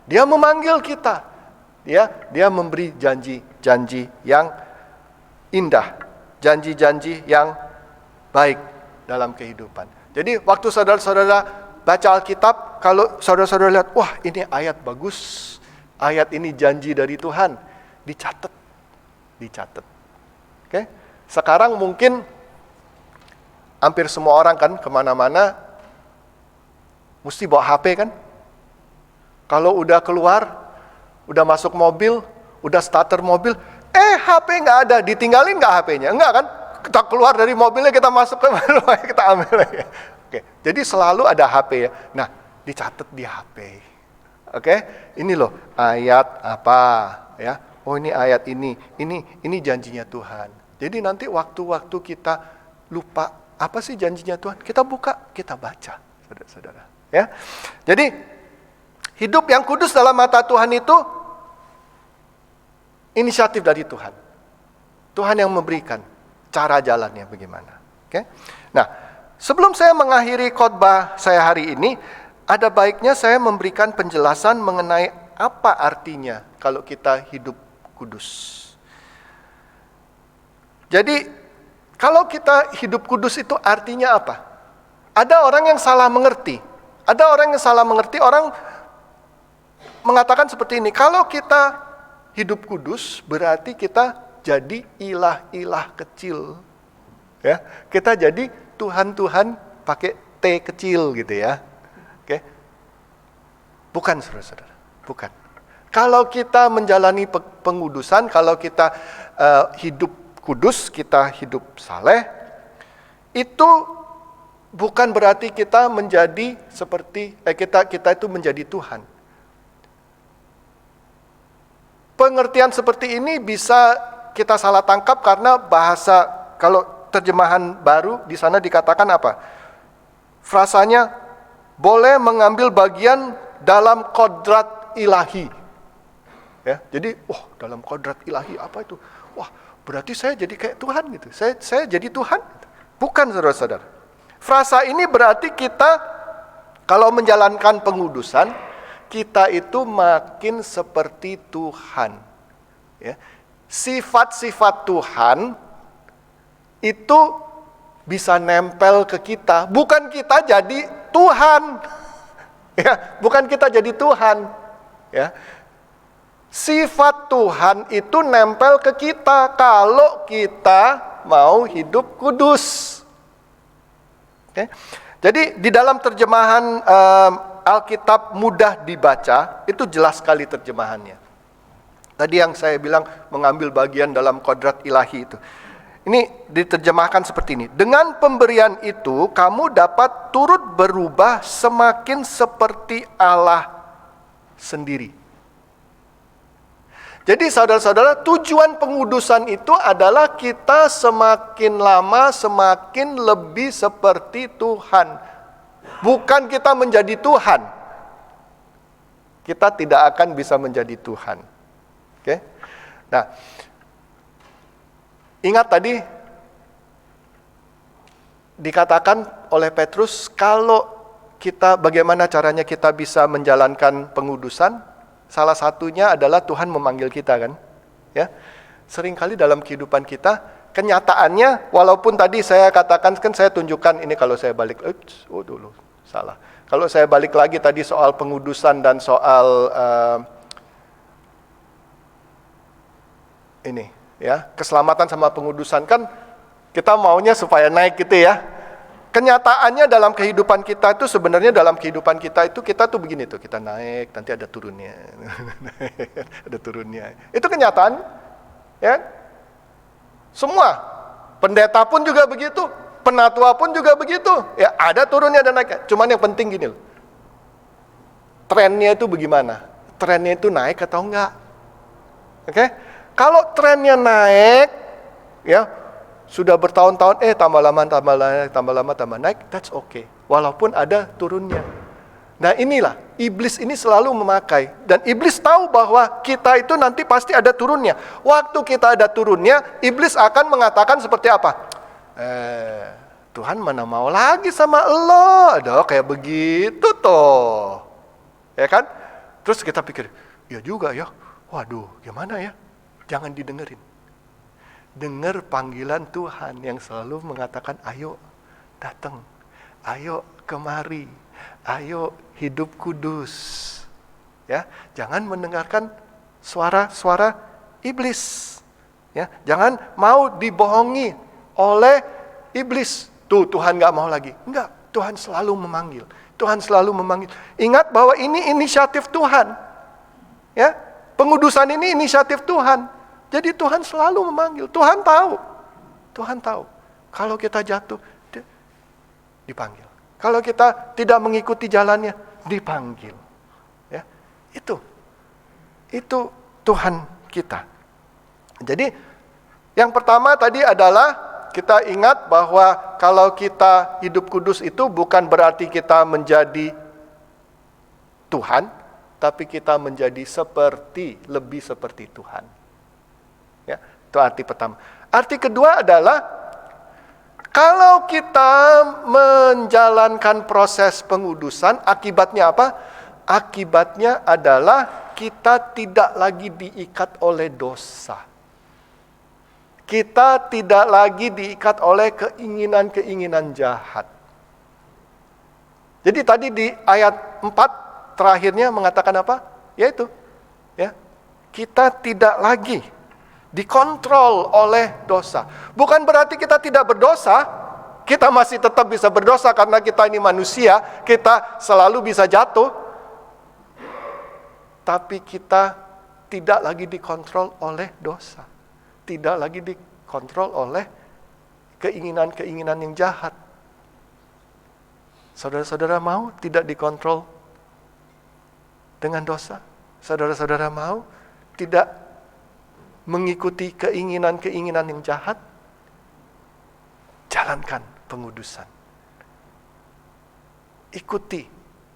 Dia memanggil kita. Dia memberi janji-janji yang indah, janji-janji yang baik dalam kehidupan. Jadi waktu saudara-saudara baca Alkitab, kalau saudara-saudara lihat, wah ini ayat bagus, ayat ini janji dari Tuhan, dicatat. Oke? Sekarang mungkin hampir semua orang kan kemana-mana mesti bawa HP kan? Kalau udah keluar, udah masuk mobil, udah starter mobil, HP nggak ada, ditinggalin nggak HP-nya? Enggak kan? Kita keluar dari mobilnya, kita masuk ke mana, kita ambil lagi. Oke, jadi selalu ada HP ya. Nah, dicatat di HP. Oke, ini loh ayat apa ya? Oh ini ayat ini janjinya Tuhan. Jadi nanti waktu-waktu kita lupa apa sih janjinya Tuhan, kita buka, kita baca, saudara-saudara. Ya, jadi hidup yang kudus dalam mata Tuhan itu inisiatif dari Tuhan. Tuhan yang memberikan cara jalannya bagaimana. Oke? Nah, sebelum saya mengakhiri khotbah saya hari ini, ada baiknya saya memberikan penjelasan mengenai apa artinya kalau kita hidup kudus. Jadi, kalau kita hidup kudus itu artinya apa? Ada orang yang salah mengerti. Ada orang yang salah mengerti, orang mengatakan seperti ini, kalau kita hidup kudus berarti kita jadi ilah-ilah kecil. Ya, kita jadi Tuhan-Tuhan pakai T kecil gitu ya. Oke. Bukan, saudara-saudara, bukan. Kalau kita menjalani pengudusan, kalau kita hidup kudus, kita hidup saleh, itu bukan berarti kita menjadi seperti kita itu menjadi Tuhan. Pengertian seperti ini bisa kita salah tangkap karena bahasa, kalau terjemahan baru di sana dikatakan apa? Frasanya boleh mengambil bagian dalam kodrat ilahi. Ya, jadi, dalam kodrat ilahi apa itu? Wah, berarti saya jadi kayak Tuhan gitu. Saya jadi Tuhan. Bukan, saudara-saudara. Frasa ini berarti kita kalau menjalankan pengudusan, kita itu makin seperti Tuhan. Ya. Sifat-sifat Tuhan itu bisa nempel ke kita. Bukan kita jadi Tuhan. Ya, bukan kita jadi Tuhan. Ya. Sifat Tuhan itu nempel ke kita kalau kita mau hidup kudus. Oke. Jadi di dalam terjemahan Alkitab mudah dibaca, itu jelas sekali terjemahannya. Tadi yang saya bilang mengambil bagian dalam kodrat ilahi itu. Ini diterjemahkan seperti ini. Dengan pemberian itu, kamu dapat turut berubah semakin seperti Allah sendiri. Jadi saudara-saudara, tujuan pengudusan itu adalah kita semakin lama semakin lebih seperti Tuhan. Bukan kita menjadi Tuhan. Kita tidak akan bisa menjadi Tuhan. Oke? Nah, ingat tadi dikatakan oleh Petrus, kalau kita, bagaimana caranya kita bisa menjalankan pengudusan? Salah satunya adalah Tuhan memanggil kita, kan? Ya. Seringkali dalam kehidupan kita, kenyataannya, walaupun tadi saya katakan, kan saya tunjukkan ini kalau saya balik, dulu salah. Kalau saya balik lagi tadi soal pengudusan dan soal ini, ya, keselamatan sama pengudusan, kan kita maunya supaya naik gitu ya. Kenyataannya dalam kehidupan kita itu sebenarnya dalam kehidupan kita itu kita tuh begini tuh, kita naik nanti ada turunnya. Ada turunnya. Itu kenyataan. Ya. Semua pendeta pun juga begitu, penatua pun juga begitu. Ya, ada turunnya dan naik. Cuman yang penting gini loh. Trennya itu bagaimana? Trennya itu naik atau enggak? Oke? Kalau trennya naik, ya, sudah bertahun-tahun, tambah lama naik, that's okay. Walaupun ada turunnya. Nah inilah, iblis ini selalu memakai. Dan iblis tahu bahwa kita itu nanti pasti ada turunnya. Waktu kita ada turunnya, iblis akan mengatakan seperti apa? Tuhan mana mau lagi sama elo? Aduh, kayak begitu toh. Ya kan? Terus kita pikir, ya juga ya. Waduh, gimana ya? Jangan didengerin. Dengar panggilan Tuhan yang selalu mengatakan, ayo datang, ayo kemari, ayo hidup kudus. Ya, jangan mendengarkan suara-suara iblis. Ya, jangan mau dibohongi oleh iblis. Tuh Tuhan nggak mau lagi. Enggak, Tuhan selalu memanggil. Tuhan selalu memanggil. Ingat bahwa ini inisiatif Tuhan. Ya, pengudusan ini inisiatif Tuhan. Jadi Tuhan selalu memanggil. Tuhan tahu. Tuhan tahu. Kalau kita jatuh, dipanggil. Kalau kita tidak mengikuti jalannya, dipanggil. Ya, itu Tuhan kita. Jadi yang pertama tadi adalah kita ingat bahwa kalau kita hidup kudus itu bukan berarti kita menjadi Tuhan, tapi kita menjadi lebih seperti Tuhan. Ya, itu arti pertama. Arti kedua adalah kalau kita menjalankan proses pengudusan, akibatnya apa? Akibatnya adalah kita tidak lagi diikat oleh dosa. Kita tidak lagi diikat oleh keinginan-keinginan jahat. Jadi tadi di ayat 4 terakhirnya mengatakan apa? Yaitu, ya, kita tidak lagi dikontrol oleh dosa. Bukan berarti kita tidak berdosa, kita masih tetap bisa berdosa karena kita ini manusia, kita selalu bisa jatuh. Tapi kita tidak lagi dikontrol oleh dosa. Tidak lagi dikontrol oleh keinginan-keinginan yang jahat. Saudara-saudara mau tidak dikontrol dengan dosa? Saudara-saudara mau tidak mengikuti keinginan-keinginan yang jahat? Jalankan pengudusan. Ikuti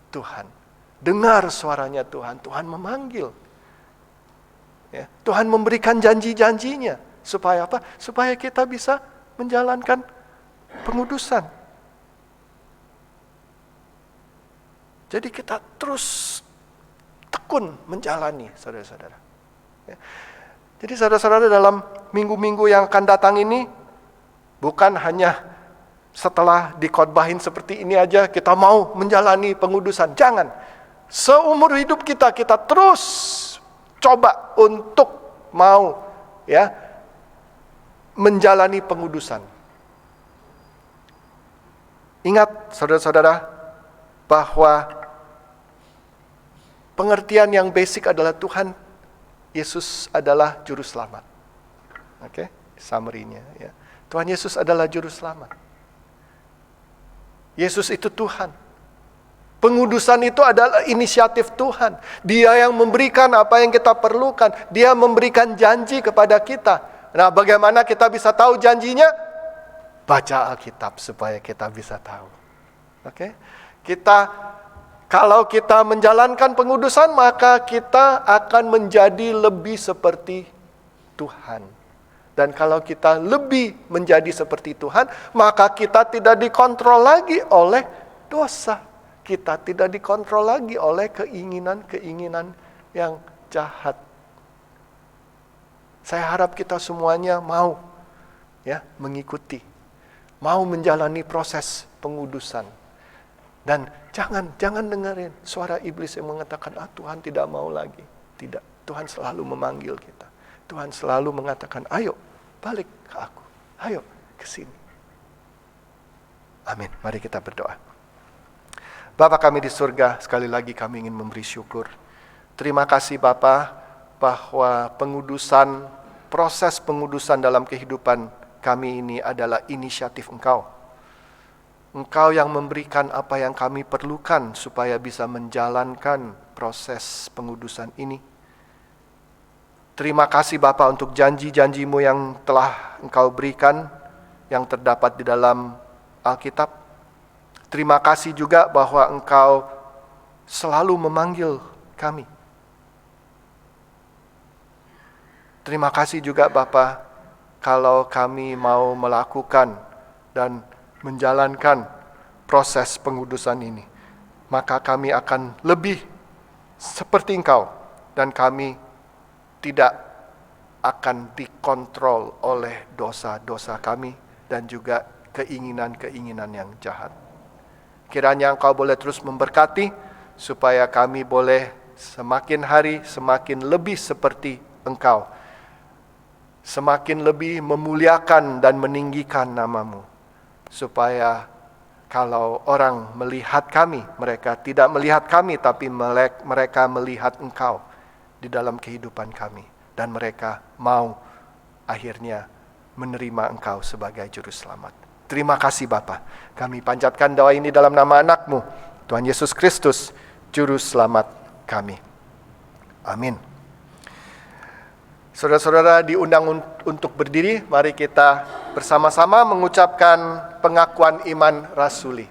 Tuhan. Dengar suaranya Tuhan. Tuhan memanggil. Ya, Tuhan memberikan janji-janjinya. Supaya apa? Supaya kita bisa menjalankan pengudusan. Jadi kita terus tekun menjalani, saudara-saudara. Ya. Jadi saudara-saudara, dalam minggu-minggu yang akan datang ini, bukan hanya setelah dikhotbahin seperti ini aja kita mau menjalani pengudusan. Jangan. Seumur hidup kita terus coba untuk mau, ya, menjalani pengudusan. Ingat saudara-saudara, bahwa pengertian yang basic adalah Tuhan Yesus adalah juru selamat. Oke, summary-nya, ya. Tuhan Yesus adalah juru selamat. Yesus itu Tuhan. Pengudusan itu adalah inisiatif Tuhan. Dia yang memberikan apa yang kita perlukan. Dia memberikan janji kepada kita. Nah, bagaimana kita bisa tahu janjinya? Baca Alkitab supaya kita bisa tahu. Oke? Kalau kita menjalankan pengudusan, maka kita akan menjadi lebih seperti Tuhan. Dan kalau kita lebih menjadi seperti Tuhan, maka kita tidak dikontrol lagi oleh dosa. Kita tidak dikontrol lagi oleh keinginan-keinginan yang jahat. Saya harap kita semuanya mau, ya, mengikuti, mau menjalani proses pengudusan. Dan jangan dengerin suara iblis yang mengatakan, Tuhan tidak mau lagi. Tidak, Tuhan selalu memanggil kita. Tuhan selalu mengatakan, ayo balik ke aku. Ayo ke sini. Amin. Mari kita berdoa. Bapa kami di surga, sekali lagi kami ingin memberi syukur. Terima kasih Bapa, bahwa proses pengudusan dalam kehidupan kami ini adalah inisiatif Engkau. Engkau yang memberikan apa yang kami perlukan supaya bisa menjalankan proses pengudusan ini. Terima kasih Bapa untuk janji-janji-Mu yang telah Engkau berikan, yang terdapat di dalam Alkitab. Terima kasih juga bahwa Engkau selalu memanggil kami. Terima kasih juga Bapa, kalau kami mau melakukan dan menjalankan proses pengudusan ini, maka kami akan lebih seperti Engkau, dan kami tidak akan dikontrol oleh dosa-dosa kami dan juga keinginan-keinginan yang jahat. Kiranya Engkau boleh terus memberkati, supaya kami boleh semakin hari semakin lebih seperti Engkau, semakin lebih memuliakan dan meninggikan nama-Mu. Supaya kalau orang melihat kami, mereka tidak melihat kami, tapi mereka melihat Engkau di dalam kehidupan kami. Dan mereka mau akhirnya menerima Engkau sebagai juru selamat. Terima kasih Bapa. Kami panjatkan doa ini dalam nama anak-Mu, Tuhan Yesus Kristus, juru selamat kami. Amin. Saudara-saudara diundang untuk berdiri, mari kita bersama-sama mengucapkan pengakuan iman rasuli.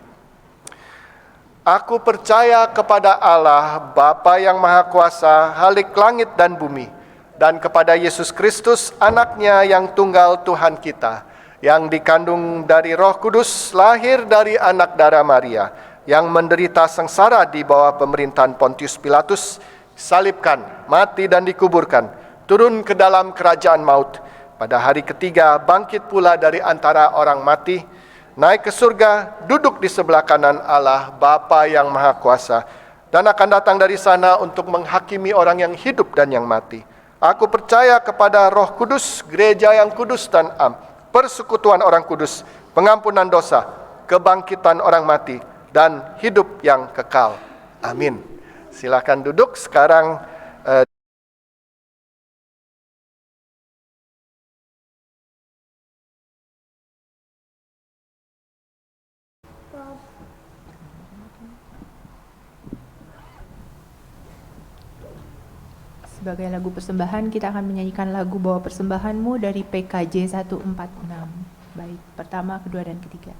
Aku percaya kepada Allah, Bapa yang Maha Kuasa, Khalik langit dan bumi, dan kepada Yesus Kristus, Anaknya yang tunggal Tuhan kita, yang dikandung dari Roh Kudus, lahir dari anak darah Maria, yang menderita sengsara di bawah pemerintahan Pontius Pilatus, salibkan, mati dan dikuburkan, turun ke dalam kerajaan maut, pada hari ketiga bangkit pula dari antara orang mati, naik ke surga, duduk di sebelah kanan Allah, Bapa yang Maha Kuasa, dan akan datang dari sana untuk menghakimi orang yang hidup dan yang mati. Aku percaya kepada Roh Kudus, gereja yang kudus dan am, persekutuan orang kudus, pengampunan dosa, kebangkitan orang mati, dan hidup yang kekal. Amin. Silakan duduk sekarang. Sebagai lagu persembahan, kita akan menyanyikan lagu Bawa Persembahanmu dari PKJ 146. Baik, pertama, kedua, dan ketiga.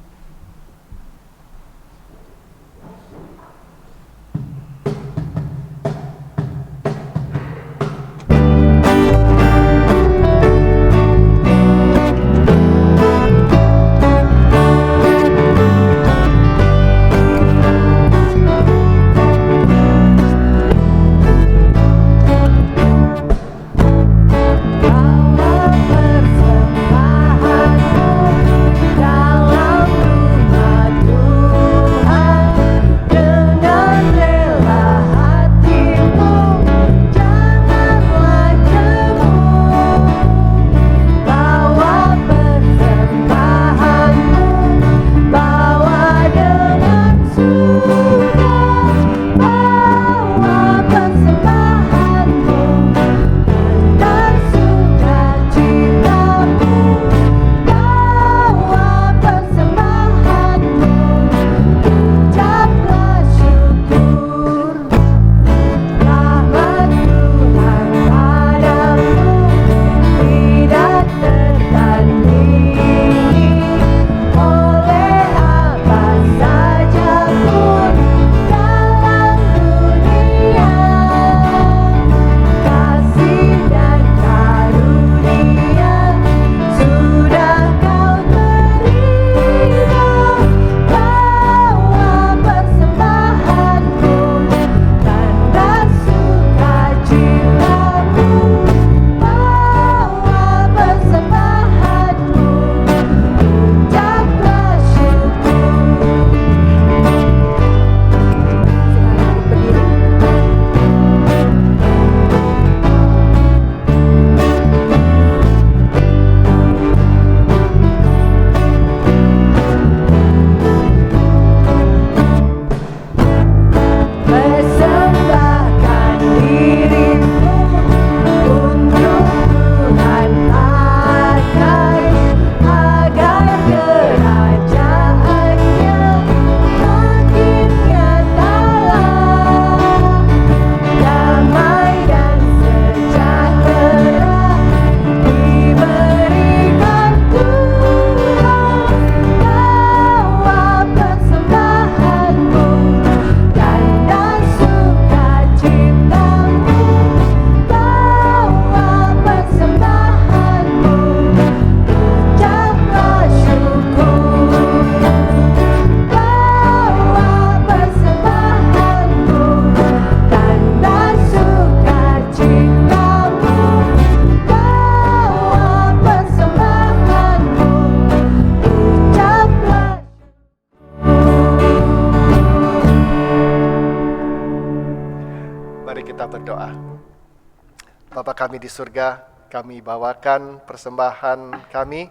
Bapa kami di surga, kami bawakan persembahan kami.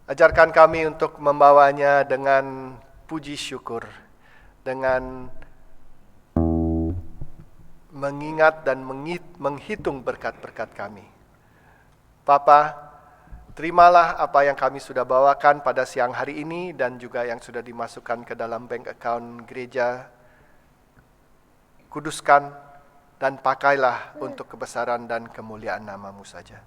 Ajarkan kami untuk membawanya dengan puji syukur, dengan mengingat dan menghitung berkat-berkat kami. Bapa, terimalah apa yang kami sudah bawakan pada siang hari ini dan juga yang sudah dimasukkan ke dalam bank account gereja. Kuduskan dan pakailah untuk kebesaran dan kemuliaan nama-Mu saja.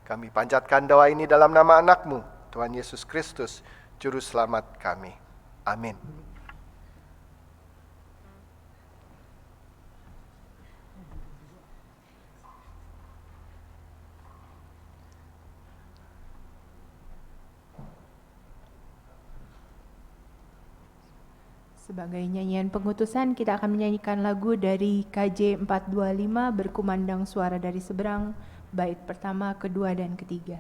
Kami panjatkan doa ini dalam nama anak-Mu, Tuhan Yesus Kristus, Juru Selamat kami. Amin. Sebagai nyanyian pengutusan, kita akan menyanyikan lagu dari KJ 425 berkumandang suara dari seberang, bait pertama, kedua, dan ketiga.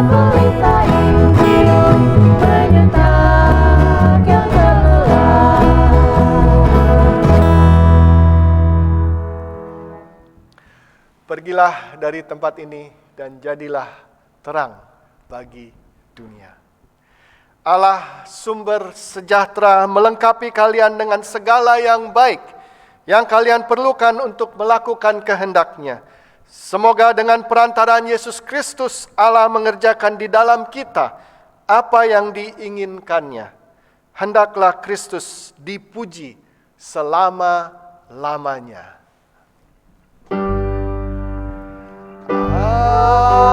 pelita Injil menyentak yang terbelah. Pergilah dari tempat ini dan jadilah terang bagi dunia. Allah sumber sejahtera melengkapi kalian dengan segala yang baik yang kalian perlukan untuk melakukan kehendak-Nya. Semoga dengan perantaraan Yesus Kristus Allah mengerjakan di dalam kita apa yang diinginkannya. Hendaklah Kristus dipuji selama-lamanya. Amin.